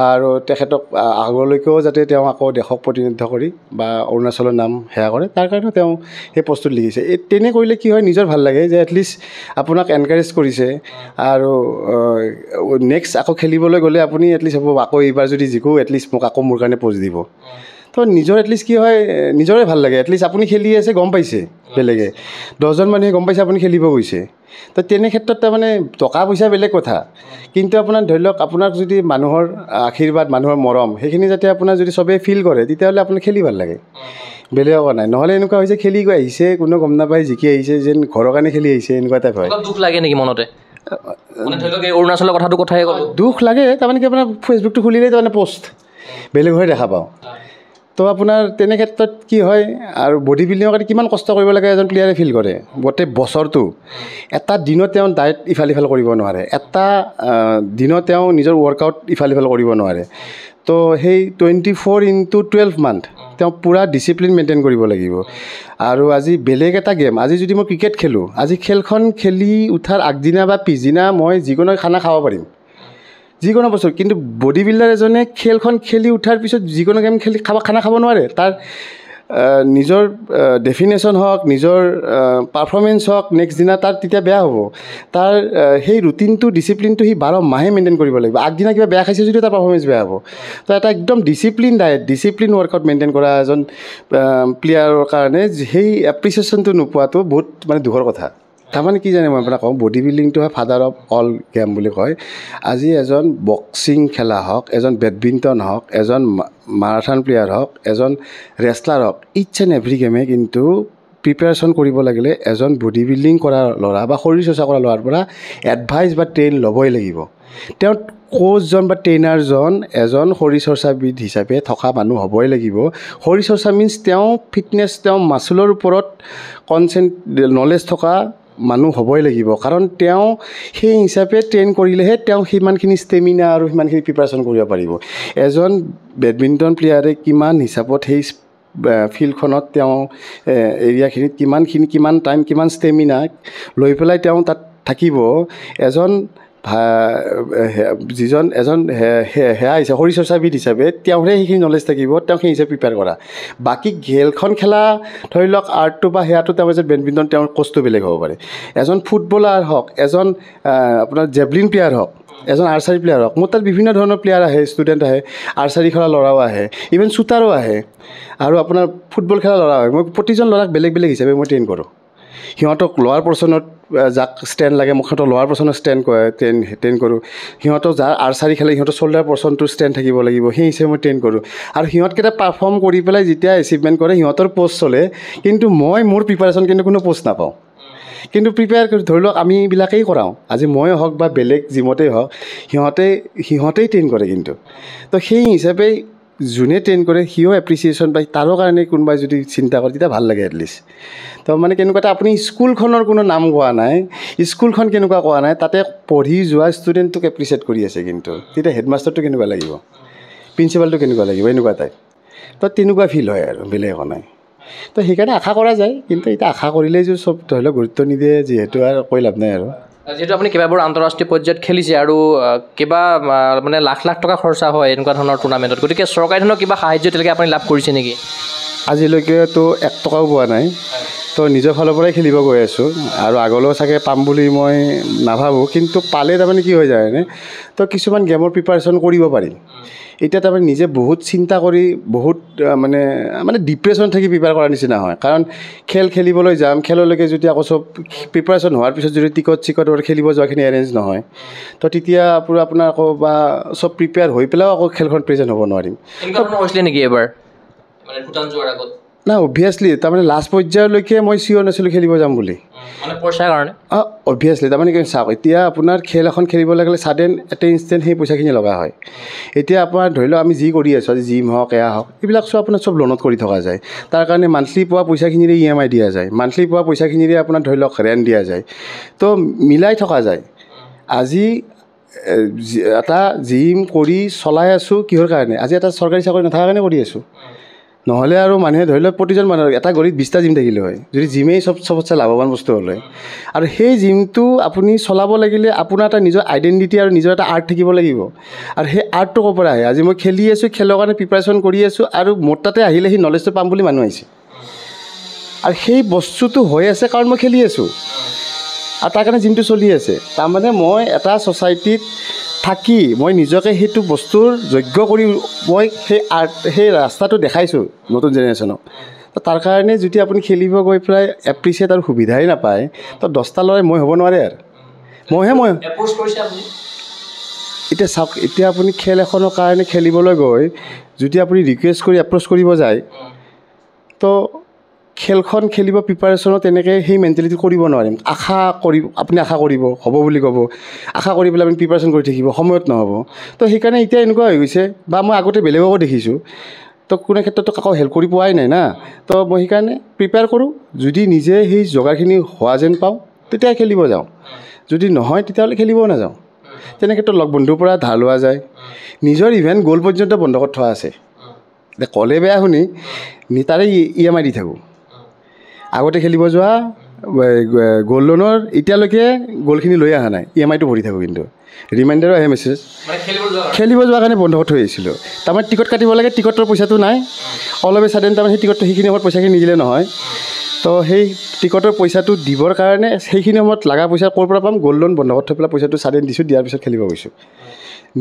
আৰু তেখেতক আগলৈকেও যাতে তেওঁ আকৌ দেশক প্ৰতিনিধিত্ব কৰি বা অৰুণাচলৰ নাম সেয়া কৰে, তাৰ কাৰণেও তেওঁ সেই পোষ্টটোত লিখিছে। তেনে কৰিলে কি হয়, নিজৰ ভাল লাগে যে এটলিষ্ট আপোনাক এনকাৰেজ কৰিছে, আৰু নেক্সট আকৌ খেলিবলৈ গ'লে আপুনি এটলিষ্ট হ'ব আকৌ এইবাৰ যদি জিকো এটলিষ্ট মোক আকৌ মোৰ কাৰণে পোষ্ট দিব। তো নিজৰ এটলিষ্ট কি হয়, নিজৰে ভাল লাগে, এটলিষ্ট আপুনি খেলি আছে গম পাইছে, বেলেগে 10জন মানুহে গম পাইছে আপুনি খেলিব গৈছে। তো তেনে ক্ষেত্ৰত তাৰমানে টকা পইচা বেলেগ কথা, কিন্তু আপোনাৰ ধৰি লওক আপোনাক যদি মানুহৰ আশীৰ্বাদ, মানুহৰ মৰম সেইখিনি যাতে আপোনাৰ যদি চবেই ফিল কৰে, তেতিয়াহ'লে আপোনাৰ খেলি ভাল লাগে, বেলেগ একো নাই। নহ'লে এনেকুৱা হৈছে খেলি গৈ আহিছে, কোনো গম নাপায়, জিকি আহিছে যেন ঘৰৰ কাৰণে খেলি আহিছে, এনেকুৱা টাইপ হয়। দুখ লাগে নেকি মনতে? ধৰি লওক এই অৰুণাচলৰ কথাই ক'লোঁ, দুখ লাগে তাৰমানে কি আপোনাৰ ফেচবুকটো খুলিলেই তাৰমানে পোষ্ট বেলেগ হৈ দেখা পাওঁ। তো আপোনাৰ তেনে ক্ষেত্ৰত কি হয়, আৰু বডি বিল্ডিঙৰ কাৰণে কিমান কষ্ট কৰিব লাগে এজন প্লেয়াৰে ফিল কৰে গোটেই বছৰটো। এটা দিনত তেওঁ ডায়েট ইফাল সিফাল কৰিব নোৱাৰে, এটা দিনত তেওঁ নিজৰ ৱৰ্কআউট ইফাল সিফাল কৰিব নোৱাৰে। তো সেই 24/12 মান্থ তেওঁ পূৰা ডিচিপ্লিন মেইনটেইন কৰিব লাগিব। আৰু আজি বেলেগ এটা গেম, আজি যদি মই ক্ৰিকেট খেলোঁ, আজি খেলখন খেলি উঠাৰ আগদিনা বা পিছদিনা মই যিকোনো খানা খাব পাৰিম, যিকোনো বস্তু, কিন্তু বডি বিল্ডাৰ এজনে খেলখন খেলি উঠাৰ পিছত যিকোনো গেম খেলি খানা খাব নোৱাৰে। তাৰ নিজৰ ডেফিনেশ্যন হওক, নিজৰ পাৰফৰ্মেঞ্চ হওক, নেক্সট দিনা তাৰ তেতিয়া বেয়া হ'ব। তাৰ সেই ৰুটিনটো, ডিচিপ্লিনটো সি 12 মাহে মেইনটেইন কৰিব লাগিব। আগদিনা কিবা বেয়া খাইছে যদিও তাৰ পাৰফৰ্মেঞ্চ বেয়া হ'ব। তো এটা একদম discipline diet, discipline workout maintain কৰা এজন প্লেয়াৰৰ কাৰণে সেই এপ্ৰিচিয়েশ্যনটো নোপোৱাটো বহুত মানে দুখৰ কথা। তাৰমানে কি জানে, মই আপোনাক কওঁ, বডি বিল্ডিংটো হয় ফাদাৰ অফ অল গেম বুলি কয়। আজি এজন বক্সিং খেলা হওক, এজন বেডমিণ্টন হওক, এজন মাৰাথন প্লেয়াৰ হওক, এজন ৰেচলাৰ হওক, ইটছ এণ্ড এভৰি গেমে কিন্তু প্ৰিপেৰেশ্যন কৰিব লাগিলে এজন বডি বিল্ডিং কৰা ল'ৰা বা শৰীৰ চৰ্চা কৰা ল'ৰাৰ পৰা এডভাইচ বা ট্ৰেইন ল'বই লাগিব। তেওঁ কোচজন বা ট্ৰেইনাৰজন এজন শৰীৰ চৰ্চাবিদ হিচাপে থকা মানুহ হ'বই লাগিব। শৰীৰ চৰ্চা মিনছ তেওঁ ফিটনেছ, তেওঁ মাচুলৰ ওপৰত নলেজ থকা মানুহ হ'বই লাগিব, কাৰণ তেওঁ সেই হিচাপে ট্ৰেইন কৰিলেহে তেওঁ সিমানখিনি ষ্টেমিনা আৰু সিমানখিনি প্ৰিপাৰেশ্যন কৰিব পাৰিব। এজন বেডমিণ্টন প্লেয়াৰে কিমান হিচাপত সেই ফিল্ডখনত তেওঁ এৰিয়াখিনিত কিমান টাইম, কিমান ষ্টেমিনা লৈ পেলাই তেওঁ তাত থাকিব, যিজন এজন সেয়া হৈছে শৰীৰ চৰ্চাবিদ হিচাপে তেওঁৰহে সেইখিনি নলেজ থাকিব, তেওঁ সেই হিচাপে প্ৰিপেয়াৰ কৰা। বাকী খেলখন খেলা ধৰি লওক আৰ্টটো বা সেয়াটো তেওঁ এজন বেডমিণ্টন তেওঁৰ কোচটো বেলেগ হ'ব পাৰে। এজন ফুটবলাৰ হওক, এজন আপোনাৰ জেভলিন প্লেয়াৰ হওক, এজন আৰ্চাৰী প্লেয়াৰ হওক, মোৰ তাত বিভিন্ন ধৰণৰ প্লেয়াৰ আহে, ষ্টুডেণ্ট আহে, আৰ্চাৰী খেলা ল'ৰাও আহে, ইভেন শ্বুটাৰো আহে, আৰু আপোনাৰ ফুটবল খেলা ল'ৰা হয়। মই প্ৰতিজন ল'ৰাক বেলেগ বেলেগ হিচাপে মই ট্ৰেইন কৰোঁ। সিহঁতক লোৱাৰ পৰ্চনত যাক ষ্টেণ্ড লাগে, মোক সিহঁতক লোৱাৰ পৰ্চনত ট্ৰেইন কৰোঁ। সিহঁতক যাৰ আৰ্চাৰী খেলে সিহঁতৰ শ্বল্ডাৰ পৰ্চনটো ষ্টেণ্ড থাকিব লাগিব, সেই হিচাপে মই ট্ৰেইন কৰোঁ। আৰু সিহঁতকেইটা পাৰফৰ্ম কৰি পেলাই যেতিয়া এচিভমেণ্ট কৰে সিহঁতৰ প'ষ্ট চলে, কিন্তু মই মোৰ প্ৰিপাৰেশ্যন কিন্তু কোনো প'ষ্ট নাপাওঁ। কিন্তু প্ৰিপেয়াৰ কৰি ধৰি লওক আমি এইবিলাকেই কৰাওঁ আজি ময়ে হওক বা বেলেগ জিমতেই হওক সিহঁতেই ট্ৰেইন কৰে কিন্তু তো সেই হিচাপে যোনে ট্ৰেইন কৰে সিও এপ্ৰিচিয়েশ্যন পায় তাৰো কাৰণে কোনোবাই যদি চিন্তা কৰে তেতিয়া ভাল লাগে এটলিষ্ট তো মানে কেনেকুৱা এটা আপুনি স্কুলখনৰ কোনো নাম কোৱা নাই স্কুলখন কেনেকুৱা কোৱা নাই তাতে পঢ়ি যোৱা ষ্টুডেণ্টটোক এপ্ৰিচিয়েট কৰি আছে কিন্তু তেতিয়া হেডমাষ্টাৰটো কেনেকুৱা লাগিব প্ৰিন্সিপালটো কেনেকুৱা লাগিব এনেকুৱা টাইপ তো তেনেকুৱা ফিল হয় আৰু বেলেগ একো নাই তো সেইকাৰণে আশা কৰা যায় কিন্তু এতিয়া আশা কৰিলেই যে চব ধৰি লওক গুৰুত্ব নিদিয়ে যিহেতু আৰু কৈ লাভ নাই আৰু যিহেতু আপুনি কেইবাবাৰ আন্তঃৰাষ্ট্ৰীয় পৰ্যায়ত খেলিছে আৰু কিবা মানে লাখ লাখ টকা খৰচা হয় এনেকুৱা ধৰণৰ টুৰ্ণামেণ্টত গতিকে চৰকাৰী ধৰণৰ কিবা সাহায্য এতিয়ালৈকে আপুনি লাভ কৰিছে নেকি আজিলৈকেতো 1 টকাও পোৱা নাই তো নিজৰ ফালৰ পৰাই খেলিব গৈ আছোঁ আৰু আগলৈও চাগে পাম বুলি মই নাভাবোঁ কিন্তু পালে তাৰমানে কি হৈ যায়নে তো কিছুমান গেমৰ প্ৰিপাৰেশ্যন কৰিব পাৰিম এতিয়া তাৰমানে নিজে বহুত চিন্তা কৰি বহুত মানে ডিপ্ৰেশ্যন থাকি প্ৰিপেয়াৰ কৰাৰ নিচিনা হয় কাৰণ খেল খেলিবলৈ যাম খেললৈকে যদি আকৌ চব প্ৰিপাৰেশ্যন হোৱাৰ পিছত যদি টিকট খেলিব যোৱাখিনি এৰেঞ্জ নহয় তো তেতিয়া আপোনাৰ আকৌ বা চব প্ৰিপেয়াৰ হৈ পেলাইও আকৌ খেলখন প্ৰেজেণ্ট হ'ব নোৱাৰিম হৈছিলে নেকি এবাৰ মানে ভূটান যোৱাৰ আগত না অবভিয়াছলি তাৰমানে লাষ্ট পৰ্যায়লৈকে মই চিয়'ৰ নাছিলোঁ খেলিব যাম বুলি মানে পইচাৰ কাৰণে অবভিয়াছলি তাৰমানে কি চাওক এতিয়া আপোনাৰ খেল এখন খেলিব লাগিলে ছাডেন এটা ইনষ্টেণ্ট সেই পইচাখিনি লগা হয় এতিয়া আপোনাৰ ধৰি লওক আমি যি কৰি আছোঁ আজি জিম হওক এয়া হওক এইবিলাক চব আপোনাৰ চব লোনত কৰি থকা যায় তাৰ কাৰণে মান্থলি পোৱা পইচাখিনিৰে EMI দিয়া যায় মান্থলি পোৱা পইচাখিনিৰে আপোনাৰ ধৰি লওক ৰেণ্ট দিয়া যায় তো মিলাই থকা যায় আজি এটা জিম কৰি চলাই আছোঁ কিহৰ কাৰণে আজি এটা চৰকাৰী চাকৰি নথকাৰ কাৰণে কৰি আছোঁ নহ'লে আৰু মানুহে ধৰি লওক প্ৰতিজন মানুহৰ এটা গলিত 20টা জিম থাকিলে হয় যদি জিমেই চবতছে লাভৱান বস্তু হ'লে আৰু সেই জিমটো আপুনি চলাব লাগিলে আপোনাৰ এটা নিজৰ আইডেণ্টিটি আৰু নিজৰ এটা আৰ্ট থাকিব লাগিব আৰু সেই আৰ্টটো ক'ৰ পৰা আহে আজি মই খেলি আছোঁ খেলৰ কাৰণে প্ৰিপাৰেশ্যন কৰি আছোঁ আৰু মোৰ তাতে আহিলে সেই নলেজটো পাম বুলি মানুহ আহিছে আৰু সেই বস্তুটো হৈ আছে কাৰণ মই খেলি আছোঁ আৰু তাৰ কাৰণে জিমটো চলি আছে তাৰমানে মই এটা ছ'চাইটিত থাকি মই নিজকে সেইটো বস্তুৰ যোগ্য কৰি মই সেই ৰাস্তাটো দেখাইছোঁ নতুন জেনেৰেশ্যনক তো তাৰ কাৰণে যদি আপুনি খেলিব গৈ পেলাই এপ্ৰিচিয়েট আৰু সুবিধাই নাপায় তো 10টা ল'ৰাই মই হ'ব নোৱাৰে আৰু মই এতিয়া চাওক এতিয়া আপুনি খেল এখনৰ কাৰণে খেলিবলৈ গৈ যদি আপুনি ৰিকুৱেষ্ট কৰি এপ্ৰ'চ কৰিব যায় তো খেলখন খেলিব প্ৰিপাৰেশ্যনত তেনেকৈ সেই মেণ্টেলিটি কৰিব নোৱাৰিম আপুনি আশা কৰিব হ'ব বুলি ক'ব আশা কৰি পেলাই আপুনি প্ৰিপাৰেশ্যন কৰি থাকিব সময়ত নহ'ব তো সেইকাৰণে এতিয়া এনেকুৱা হৈ গৈছে বা মই আগতে বেলেগকো দেখিছোঁ তো কোনো ক্ষেত্ৰতো কাকো হেল্প কৰি পোৱাই নাই না তো মই সেইকাৰণে প্ৰিপেয়াৰ কৰোঁ যদি নিজে সেই যোগাৰখিনি হোৱা যেন পাওঁ তেতিয়া খেলিব যাওঁ যদি নহয় তেতিয়াহ'লে খেলিবও নাযাওঁ তেনে ক্ষেত্ৰত লগ বন্ধুৰ পৰা ধাৰ লোৱা যায় নিজৰ ইভেণ্ট গ'ল পৰ্যন্ত বন্ধ কৰি থোৱা আছে এতিয়া ক'লে বেয়া শুনি তাৰে EMI দি থাকোঁ আগতে খেলিব যোৱা গ'ল লোনৰ এতিয়ালৈকে গ'লখিনি লৈ অহা নাই EMIটো ভৰি থাকোঁ কিন্তু ৰিমাইণ্ডাৰো আহে মেছেজ খেলিব যোৱাৰ কাৰণে বন্ধ কৰি থৈ আহিছিলোঁ তাৰমানে টিকট কাটিব লাগে টিকটৰ পইচাটো নাই অলপ ছাডেন তাৰমানে সেই টিকটটো সেইখিনি সময়ত পইচাখিনি নিদিলে নহয় তো সেই টিকটৰ পইচাটো দিবৰ কাৰণে সেইখিনি সময়ত লগা পইচা ক'ৰ পৰা পাম গ'ল লোন বন্ধ কৰি থৈ পেলাই পইচাটো ছাডেন দিছোঁ দিয়াৰ পিছত খেলিব গৈছোঁ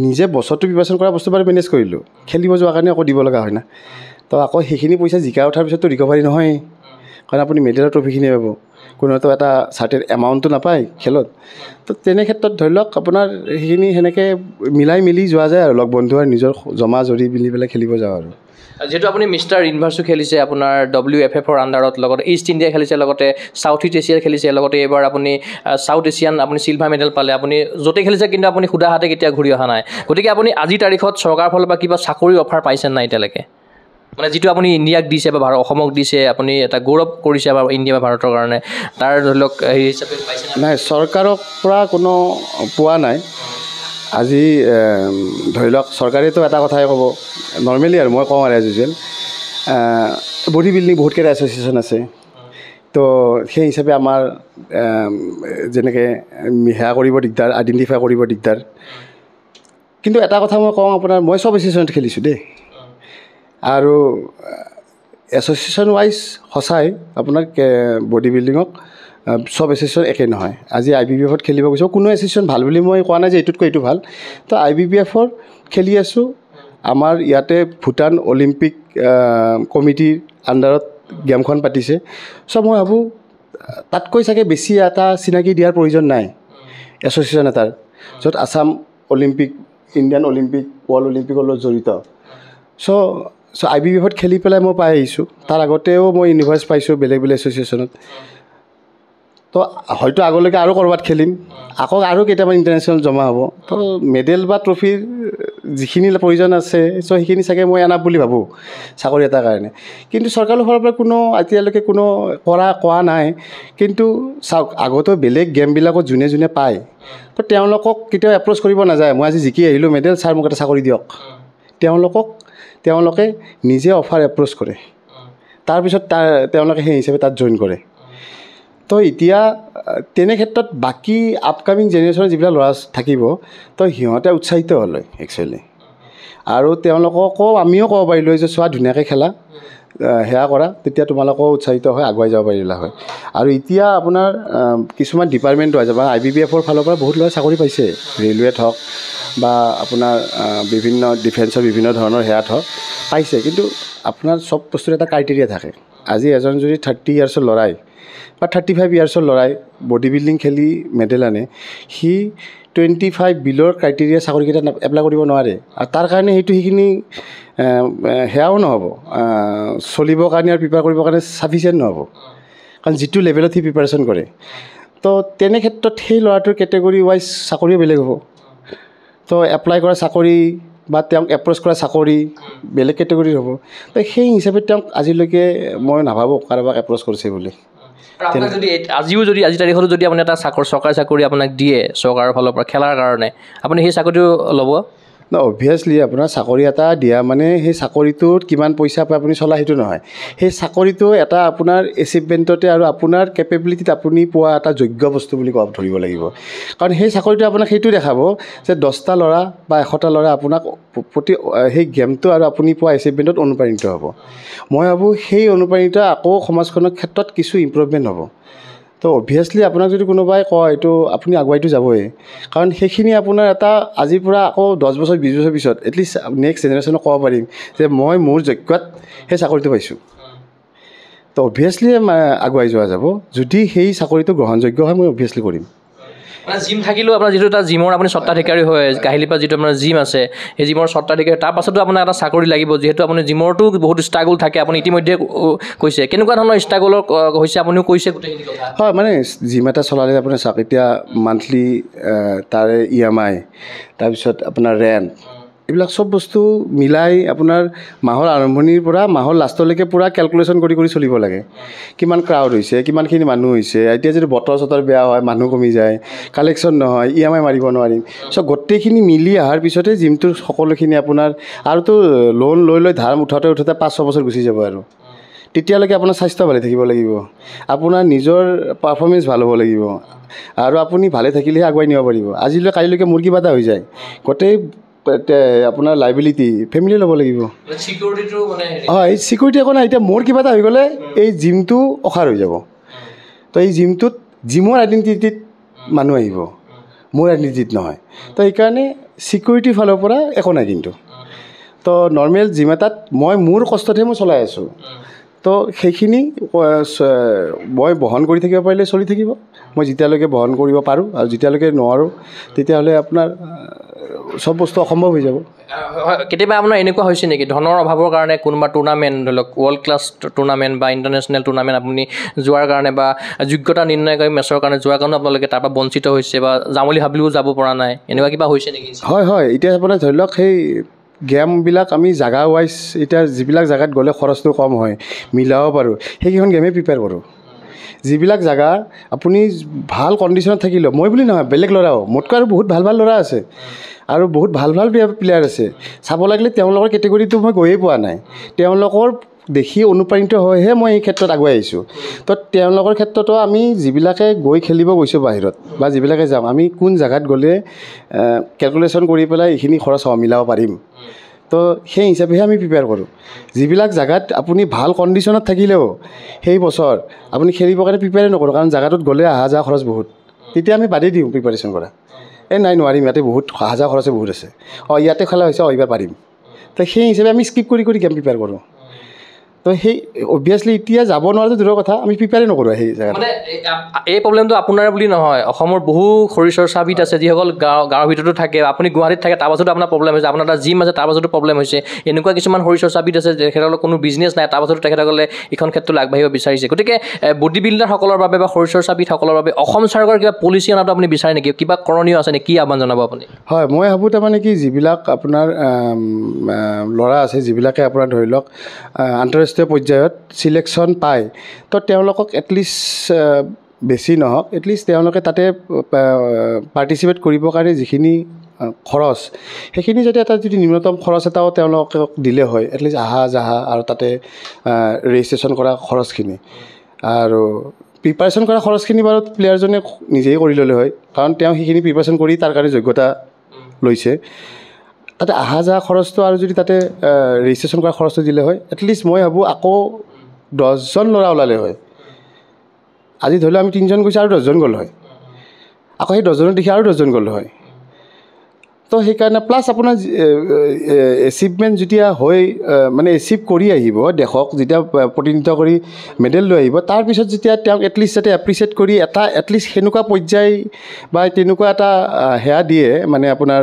নিজে বছৰটো প্ৰিপাৰেশ্যন কৰা বস্তু বাৰু মেনেজ কৰিলোঁ খেলিব যোৱাৰ কাৰণে আকৌ দিব লগা হয় না তো আকৌ সেইখিনি পইচা জিকাই উঠাৰ পিছততো ৰিকভাৰী নহয় কাৰণ আপুনি মেডেলৰ ট্ৰফিখিনি পাব কোনোতো এটা চাৰ্টেন এমাউণ্টটো নাপায় খেলত তো তেনে ক্ষেত্ৰত ধৰি লওক আপোনাৰ সেইখিনি সেনেকৈ মিলাই মিলি যোৱা যায় আৰু লগ বন্ধু আৰু নিজৰ জমা জৰি মিলি পেলাই খেলিব যাওঁ আৰু যিহেতু আপুনি মিষ্টাৰ ইউনিভাৰ্চো খেলিছে আপোনাৰ WFFৰ আণ্ডাৰত লগতে ইষ্ট ইণ্ডিয়া খেলিছে লগতে ছাউথ ইষ্ট এছিয়াৰ খেলিছে লগতে এইবাৰ আপুনি ছাউথ এছিয়ান আপুনি চিলভাৰ মেডেল পালে আপুনি য'তে খেলিছে কিন্তু আপুনি সুধা হাতে কেতিয়া ঘূৰি অহা নাই গতিকে আপুনি আজিৰ তাৰিখত চৰকাৰৰ ফালৰ পৰা কিবা চাকৰি অফাৰ পাইছে নাই এতিয়ালৈকে মানে যিটো আপুনি ইণ্ডিয়াক দিছে বা অসমক দিছে আপুনি এটা গৌৰৱ কৰিছে বা ইণ্ডিয়া বা ভাৰতৰ কাৰণে তাৰ ধৰি লওক হেৰি হিচাপে পাইছে নাই চৰকাৰৰ পৰা কোনো পোৱা নাই আজি ধৰি লওক চৰকাৰেতো এটা কথাই ক'ব নৰ্মেলি আৰু মই কওঁ আৰু এজ ইউজুৱেল বডি বিল্ডিং বহুতকেইটা এছ'চিয়েশ্যন আছে তো সেই হিচাপে আমাৰ যেনেকৈ সেয়া কৰিব দিগদাৰ আইডেণ্টিফাই কৰিব দিগদাৰ কিন্তু এটা কথা মই কওঁ আপোনাৰ মই চব এছ'চিয়েশ্যনত খেলিছোঁ দেই আৰু এছ'চিয়েশ্যন ৱাইজ সঁচাই আপোনাৰ বডি বিল্ডিঙক চব এছ'চিয়েশ্যন একে নহয় আজি IBBFত খেলিব গৈছোঁ কোনো এছ'চিয়েশ্যন ভাল বুলি মই কোৱা নাই যে এইটোতকৈ এইটো ভাল তো IBBFৰ খেলি আছোঁ আমাৰ ইয়াতে ভূটান অলিম্পিক কমিটিৰ আণ্ডাৰত গেমখন পাতিছে চ' মই ভাবোঁ তাতকৈ চাগে বেছি এটা চিনাকি দিয়াৰ প্ৰয়োজন নাই এছ'চিয়েশ্যন এটাৰ য'ত Assam Olympic Indian Olympic world অলিম্পিকৰ লগত জড়িত চ' IBBFত খেলি পেলাই মই পাই আহিছোঁ তাৰ আগতেও মই ইউনিভাৰ্ছ পাইছোঁ বেলেগ বেলেগ এছ'চিয়েশ্যনত তো হয়তো আগলৈকে আৰু ক'ৰবাত খেলিম, আকৌ আৰু কেইটামান ইণ্টাৰনেশ্যনেল জমা হ'ব। তো মেডেল বা ট্ৰফিৰ যিখিনি প্ৰয়োজন আছে চ' সেইখিনি চাগে মই এনাফ বুলি ভাবোঁ চাকৰি এটাৰ কাৰণে। কিন্তু চৰকাৰৰ ফালৰ পৰা এতিয়ালৈকে কোৱা নাই। কিন্তু চাওক, আগতেও বেলেগ গেমবিলাকত যোনে যোনে পায়, তো তেওঁলোকক কেতিয়াও এপ্ৰ'চ কৰিব নাযায়, মই আজি জিকি আহিলোঁ মেডেল, ছাৰ মোক এটা চাকৰি দিয়ক। তেওঁলোকে নিজে অফাৰ এপ্ৰ'চ কৰে, তাৰপিছত তেওঁলোকে সেই হিচাপে তাত জইন কৰে। তো এতিয়া তেনে ক্ষেত্ৰত বাকী আপকামিং জেনেৰেশ্যনৰ যিবিলাক ল'ৰা থাকিব, তো সিহঁতে উৎসাহিত হ'ল হয় একচুৱেলি। আৰু তেওঁলোককো আমিও ক'ব পাৰিলোঁ যে চোৱা ধুনীয়াকৈ খেলা, সেয়া কৰা, তেতিয়া তোমালোকেও উৎসাহিত হৈ আগুৱাই যাব পাৰিলা হয়। আৰু এতিয়া আপোনাৰ কিছুমান ডিপাৰ্টমেণ্টো আছে বা IBBFৰ ফালৰ পৰা বহুত ল'ৰাই চাকৰি পাইছে, ৰেলৱেত হওক বা আপোনাৰ বিভিন্ন ডিফেন্সৰ বিভিন্ন ধৰণৰ সেয়াত হওক পাইছে। কিন্তু আপোনাৰ চব বস্তুৰ এটা ক্ৰাইটেৰিয়া থাকে। আজি এজন যদি 30 ইয়াৰ্ছৰ ল'ৰাই বা 35 ইয়াৰ্ছৰ ল'ৰাই বডি বিল্ডিং খেলি মেডেল আনে, সি 25 বিলৰ ক্ৰাইটেৰিয়া চাকৰিকেইটা এপ্লাই কৰিব নোৱাৰে। আৰু তাৰ কাৰণে সেইখিনি সেয়াও নহ'ব, চলিবৰ কাৰণে আৰু প্ৰিপেয়াৰ কৰিবৰ কাৰণে ছাফিচিয়েণ্ট নহ'ব, কাৰণ যিটো লেভেলত সি প্ৰিপেৰেশ্যন কৰে। তো তেনে ক্ষেত্ৰত সেই ল'ৰাটোৰ কেটেগৰী ৱাইজ চাকৰিও বেলেগ হ'ব। তো এপ্লাই কৰা চাকৰি বা তেওঁক এপ্ৰ'চ কৰা চাকৰি বেলেগ কেটেগৰীৰ হ'ব। তো সেই হিচাপে তেওঁক আজিলৈকে মই নাভাবোঁ কাৰোবাক এপ্ৰ'চ কৰিছে বুলি। আপোনাক যদি আজি তাৰিখতো যদি আপুনি এটা চৰকাৰী চাকৰি আপোনাক দিয়ে চৰকাৰৰ ফালৰ পৰা খেলাৰ কাৰণে, আপুনি সেই চাকৰিটো ল'ব? অবভিয়াছলি আপোনাৰ চাকৰি এটা দিয়া মানে সেই চাকৰিটোত কিমান পইচা পায় আপুনি চলা সেইটো নহয়। সেই চাকৰিটো এটা আপোনাৰ এচিভমেণ্টতে আৰু আপোনাৰ কেপেবিলিটিত আপুনি পোৱা এটা যোগ্য বস্তু বুলি ধৰিব লাগিব। কাৰণ সেই চাকৰিটো আপোনাক সেইটো দেখাব যে 10টা ল'ৰা বা 100টা ল'ৰা আপোনাক প্ৰতি সেই গেমটো আৰু আপুনি পোৱা এচিভমেণ্টত অনুপ্ৰাণিত হ'ব। মই ভাবোঁ সেই অনুপ্ৰাণিত আকৌ সমাজখনৰ ক্ষেত্ৰত কিছু ইম্প্ৰুভমেণ্ট হ'ব। তো অবভিয়াছলি আপোনাক যদি কোনোবাই কয় এইটো আপুনি আগুৱাইতো যাবই, কাৰণ সেইখিনি আপোনাৰ এটা আজিৰ পৰা আকৌ 10 বছৰ 20 বছৰ পিছত এটলিষ্ট নেক্সট জেনেৰেশ্যনক ক'ব পাৰিম যে মই মোৰ যোগ্যত সেই চাকৰিটো পাইছোঁ। তো অবভিয়াছলি আগুৱাই যোৱা যাব। যদি সেই চাকৰিটো গ্ৰহণযোগ্য হয় মই অবভিয়াছলি কৰিম। জিম থাকিলেও আপোনাৰ যিটো এটা জিমৰ আপুনি স্বত্বাধিকাৰী হয়, কাহিলীৰ পৰা যিটো আপোনাৰ জিম আছে সেই জিমৰ স্বত্বাধিকাৰী, তাৰ পাছতো আপোনাৰ এটা চাকৰি লাগিব, যিহেতু আপুনি জিমৰতো বহুত ষ্ট্ৰাগল থাকে, আপুনি ইতিমধ্যে কৈছে। কেনেকুৱা ধৰণৰ ষ্ট্ৰাগলৰ হৈছে আপুনিও কৈছে গোটেইখিনি কথা। হয়, মানে জিম এটা চলালে আপোনাৰ চাওক, এতিয়া মান্থলি তাৰে EMI, তাৰপিছত আপোনাৰ ৰেণ্ট, এইবিলাক চব বস্তু মিলাই আপোনাৰ মাহৰ আৰম্ভণিৰ পৰা মাহৰ লাষ্টলৈকে পূৰা কেলকুলেশ্যন কৰি চলিব লাগে। কিমান ক্ৰাউড হৈছে, কিমানখিনি মানুহ হৈছে, এতিয়া যদি বতৰ বেয়া হয় মানুহ কমি যায়, কালেকশ্যন নহয়, EMI মাৰিব নোৱাৰিম। চ' গোটেইখিনি মিলি অহাৰ পিছতে জিমটোৰ সকলোখিনি আপোনাৰ, আৰুতো লোন লৈ ধাৰ উঠাওঁতে 5-6 বছৰ গুচি যাব। আৰু তেতিয়ালৈকে আপোনাৰ স্বাস্থ্য ভালে থাকিব লাগিব, আপোনাৰ নিজৰ পাৰফৰ্মেঞ্চ ভাল হ'ব লাগিব, আৰু আপুনি ভালে থাকিলেহে আগুৱাই নিব পাৰিব। আজিলৈ কালিলৈকে মোৰ কিবা এটা হৈ যায়, গোটেই আপোনাৰ লাইবিলিটি ফেমিলিয়ে ল'ব লাগিব। হয়, চিকিউৰিটি একো নাই। এতিয়া মোৰ কিবা এটা হৈ গ'লে এই জিমটো অসাৰ হৈ যাব। তো এই জিমৰ আইডেণ্টিটিত মানুহ আহিব, মোৰ আইডেণ্টিটিত নহয়। তো সেইকাৰণে চিকিউৰিটিৰ ফালৰ পৰা একো নাই। কিন্তু তো নৰ্মেল জিম এটাত মোৰ কষ্টতহে মই চলাই আছোঁ। তো সেইখিনি মই বহন কৰি থাকিব পাৰিলে চলি থাকিব। মই যেতিয়ালৈকে বহন কৰিব পাৰোঁ, আৰু যেতিয়ালৈকে নোৱাৰোঁ তেতিয়াহ'লে আপোনাৰ চব বস্তু অসম্ভৱ হৈ যাব। কেতিয়াবা আপোনাৰ এনেকুৱা হৈছে নেকি ধনৰ অভাৱৰ কাৰণে কোনোবা টুৰ্ণামেণ্ট, ধৰি লওক ৱৰ্ল্ড ক্লাছ টুৰ্ণামেণ্ট বা ইণ্টাৰনেশ্যনেল টুৰ্ণামেণ্ট আপুনি যোৱাৰ কাৰণে বা যোগ্যতা নিৰ্ণয়কাৰী মেচৰ কাৰণে যোৱাৰ কাৰণে আপোনালোকে তাৰপৰা বঞ্চিত হৈছে বা যাম বুলি ভাবিলেও যাব পৰা নাই, এনেকুৱা কিবা হৈছে নেকি? হয়, এতিয়া আপোনাৰ ধৰি লওক সেই গেমবিলাক আমি জাগা ৱাইজ, এতিয়া যিবিলাক জেগাত গ'লে খৰচটো কম হয়, মিলাব পাৰোঁ, সেইকেইখন গেমেই প্ৰিপেয়াৰ কৰোঁ। যিবিলাক জেগা আপুনি ভাল কণ্ডিশ্যনত থাকিলেও, মই বুলি নহয় বেলেগ ল'ৰাও, মোতকৈ আৰু বহুত ভাল ল'ৰা আছে, আৰু বহুত ভাল প্লেয়াৰ আছে। চাব লাগিলে তেওঁলোকৰ কেটেগৰীটো মই গৈয়ে পোৱা নাই, তেওঁলোকৰ দেখি অনুপ্ৰাণিত হৈহে মই এই ক্ষেত্ৰত আগুৱাই আহিছোঁ। তো তেওঁলোকৰ ক্ষেত্ৰতো আমি যিবিলাকে গৈ খেলিব গৈছোঁ বাহিৰত বা যিবিলাকে যাম, আমি কোন জেগাত গ'লে কেলকুলেশ্যন কৰি পেলাই এইখিনি খৰচ মিলাব পাৰিম, তো সেই হিচাপেহে আমি প্ৰিপেয়াৰ কৰোঁ। যিবিলাক জেগাত আপুনি ভাল কণ্ডিশ্যনত থাকিলেও সেই বছৰ আপুনি খেলিবৰ কাৰণে প্ৰিপেয়াৰে নকৰোঁ, কাৰণ জেগাটোত গ'লে অহা যোৱা খৰচ বহুত, তেতিয়া আমি বাদেই দিওঁ প্ৰিপেৰেশ্যন কৰা। নাই নোৱাৰিম, ইয়াতে বহুত অহা যোৱা খৰচে বহুত আছে, ইয়াতে খেলা হৈছে, এইবাৰ পাৰিম। তো সেই হিচাপে আমি স্কিপ কৰি গেম প্ৰিপেয়াৰ কৰোঁ। তো সেই অভিয়াছলি এতিয়া যাব নোৱাৰাটো দূৰৰ কথা, আমি প্ৰিপেয়াৰে নকৰোঁ সেই জেগাত। মানে এই প্ৰব্লেমটো আপোনাৰ বুলি নহয়, অসমৰ বহু শৰীৰ চৰ্চাবিদ আছে যিসকল গাঁৱৰ ভিতৰতো থাকে, আপুনি গুৱাহাটীত থাকে, তাৰ পাছতো আপোনাৰ প্ৰব্লেম হৈছে, আপোনাৰ এটা জিম আছে তাৰ পাছতো প্ৰব্লেম হৈছে, এনেকুৱা কিছুমান শৰীৰ চৰ্চাবিদ আছে তেখেতসকলৰ কোনো বিজনেছ নাই, তাৰ পাছতো তেখেতসকলে এইখন ক্ষেত্ৰত আগবাঢ়িব বিচাৰিছে। গতিকে বডি বিল্ডাৰসকলৰ বাবে বা শৰীৰ চৰ্চাবিদসকলৰ বাবে অসম চৰকাৰৰ কিবা পলিচি অনাটো আপুনি বিচাৰে নেকি, কিবা কৰণীয় আছে নেকি, কি আহ্বান জনাব আপুনি? হয়, মই ভাবোঁ তাৰমানে কি যিবিলাক আপোনাৰ ল'ৰা আছে, যিবিলাকে আপোনাৰ ধৰি লওক আন্তঃৰাষ্ট্ৰীয় পৰ্যায়ত ছিলেকশ্যন পায়, তো তেওঁলোকক এটলিষ্ট বেছি নহওক, এটলিষ্ট তেওঁলোকে তাতে পাৰ্টিচিপেট কৰিবৰ কাৰণে যিখিনি খৰচ, সেইখিনি যদি এটা যদি ন্যূনতম খৰচ এটাও তেওঁলোকক দিলে হয়, এটলিষ্ট আহা যাহা আৰু তাতে ৰেজিষ্ট্ৰেশ্যন কৰা খৰচখিনি, আৰু প্ৰিপাৰেশ্যন কৰা খৰচখিনি বাৰু প্লেয়াৰজনে নিজেই কৰি ল'লে হয়, কাৰণ তেওঁ সেইখিনি প্ৰিপাৰেশ্যন কৰি তাৰ কাৰণে যোগ্যতা লৈছে। তাতে আহা যোৱা খৰচটো আৰু যদি তাতে ৰেজিষ্ট্ৰেশ্যন কৰা খৰচটো দিলে হয়, এটলিষ্ট মই ভাবোঁ আকৌ 10জন ল'ৰা ওলালে হয়। আজি ধৰি লওক আমি 3জন গৈছোঁ আৰু 10জন গ'ল হয়, আকৌ সেই 10জনৰ দেখি আৰু 10জন গ'ল হয়। তো সেইকাৰণে প্লাছ আপোনাৰ এচিভমেণ্ট যেতিয়া হৈ মানে এচিভ কৰি আহিব, দেশক যেতিয়া প্ৰতিনিধিত্ব কৰি মেডেল লৈ আহিব, তাৰপিছত যেতিয়া তেওঁক এটলিষ্ট যাতে এপ্ৰিচিয়েট কৰি এটা এটলিষ্ট সেনেকুৱা পৰ্যায় বা তেনেকুৱা এটা সেয়া দিয়ে, মানে আপোনাৰ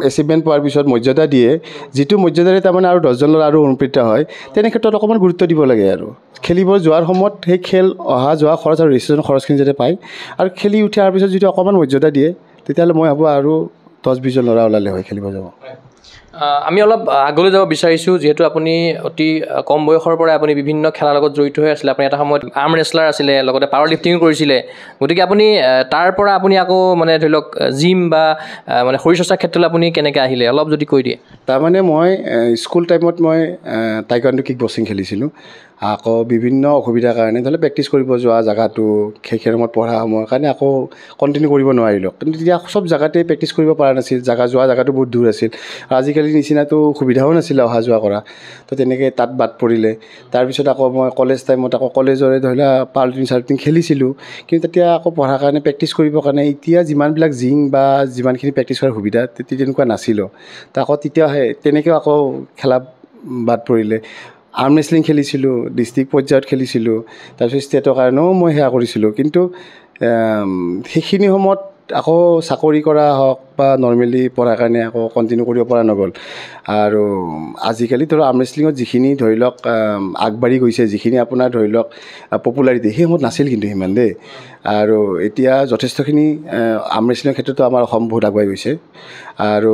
এচিভমেণ্ট পোৱাৰ পিছত মৰ্যাদা দিয়ে, যিটো মৰ্যাদাৰে তাৰমানে আৰু 10জন ল'ৰা আৰু অনুপ্ৰেৰিত হয়, তেনে ক্ষেত্ৰত অকণমান গুৰুত্ব দিব লাগে। আৰু খেলিব যোৱাৰ সময়ত সেই খেল অহা যোৱা খৰচ আৰু ৰেজিষ্ট্ৰেশ্যন খৰচখিনি যাতে পায়, আৰু খেলি উঠাৰ পিছত যদি অকণমান মৰ্যাদা দিয়ে, তেতিয়াহ'লে মই ভাবোঁ আৰু 10-20জন ল'ৰা ওলালে হয় খেলিব যাব। আমি অলপ আগলৈ যাব বিচাৰিছোঁ, যিহেতু আপুনি অতি কম বয়সৰ পৰাই আপুনি বিভিন্ন খেলাৰ লগত জড়িত হৈ আছিলে, আপুনি এটা সময়ত আৰ্ম ৰেচলাৰ আছিলে, লগতে পাৱাৰ লিফটিঙো কৰিছিলে, গতিকে আপুনি তাৰ পৰা আপুনি আকৌ মানে ধৰি লওক জিম বা মানে শৰীৰ চৰ্চাৰ ক্ষেত্ৰলৈ আপুনি কেনেকৈ আহিলে, অলপ যদি কৈ দিয়ে। তাৰমানে মই স্কুল টাইমত মই টাইকোৱাণ্ডো কিক বক্সিং খেলিছিলোঁ, আকৌ বিভিন্ন অসুবিধাৰ কাৰণে ধৰি লওক প্ৰেক্টিছ কৰিব যোৱা জেগাটো সেইখিনি সময়ত পঢ়া সময়ৰ কাৰণে আকৌ কণ্টিনিউ কৰিব নোৱাৰিলোঁ, কিন্তু তেতিয়া চব জেগাতে প্ৰেক্টিছ কৰিব পৰা নাছিল, যোৱা জেগাটো বহুত দূৰ আছিল, আৰু আজিকালি নিচিনাটো সুবিধাও নাছিলে অহা যোৱা কৰা, তো তেনেকৈ তাত বাদ পৰিলে। তাৰপিছত আকৌ মই কলেজ টাইমত আকৌ কলেজৰে ধৰি লওক পাৱাৰলিফটিং খেলিছিলোঁ, কিন্তু তেতিয়া আকৌ পঢ়াৰ কাৰণে প্ৰেক্টিছ কৰিবৰ কাৰণে এতিয়া যিমানবিলাক জিম বা যিমানখিনি প্ৰেক্টিছ কৰাৰ সুবিধা তেতিয়া তেনেকুৱা নাছিলোঁ, তো আকৌ তেতিয়া তেনেকৈও আকৌ খেলা বাদ পৰিলে। আৰ্ম ৰেচলিং খেলিছিলোঁ, ডিষ্ট্ৰিক্ট পৰ্যায়ত খেলিছিলোঁ, তাৰপিছত ষ্টেটৰ কাৰণেও মই সেয়া কৰিছিলোঁ, কিন্তু সেইখিনি সময়ত আকৌ চাকৰি কৰা হওক বা নৰ্মেলি পঢ়াৰ কাৰণে আকৌ কণ্টিনিউ কৰিব পৰা নগ'ল। আৰু আজিকালি ধৰক আৰ্ম ৰেচলিঙত যিখিনি ধৰি লওক আগবাঢ়ি গৈছে, যিখিনি আপোনাৰ ধৰি লওক পপুলাৰিটি, সেই সময়ত নাছিল কিন্তু সিমান দেই। আৰু এতিয়া যথেষ্টখিনি আৰ্ম ৰেচলিঙৰ ক্ষেত্ৰতো আমাৰ অসম বহুত আগুৱাই গৈছে, আৰু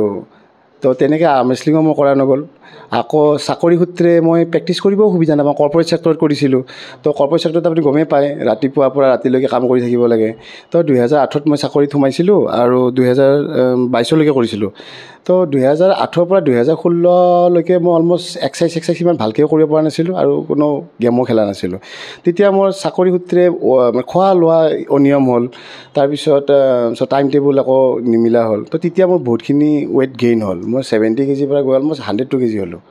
তো তেনেকৈ আৰ্ম ৰেচলিঙো মই কৰা নগ'ল। আকৌ চাকৰি সূত্ৰে মই প্ৰেক্টিছ কৰিবও সুবিধা নাপাওঁ, কৰ্পৰেট ছেক্টৰত কৰিছিলোঁ, তো কৰ্পৰেট ছেক্টৰত আপুনি গমেই পায় ৰাতিপুৱাৰ পৰা ৰাতিলৈকে কাম কৰি থাকিব লাগে। তো 2008ত মই চাকৰিত সোমাইছিলোঁ আৰু 2022লৈকে কৰিছিলোঁ। তো 2008ৰ পৰা 2016লৈকে মই অলমষ্ট এক্সাৰচাইজ সিমান ভালকৈও কৰিব পৰা নাছিলোঁ আৰু কোনো গেমো খেলা নাছিলোঁ। তেতিয়া মোৰ চাকৰি সূত্ৰে খোৱা লোৱা অনিয়ম হ'ল, তাৰপিছত টাইম টেবুল আকৌ নিমিলা হ'ল, তো তেতিয়া মোৰ বহুতখিনি ৱেইট গেইন হ'ল, মই 70 কেজিৰ পৰা গৈ অলমষ্ট 102 কেজি হ'লোঁ।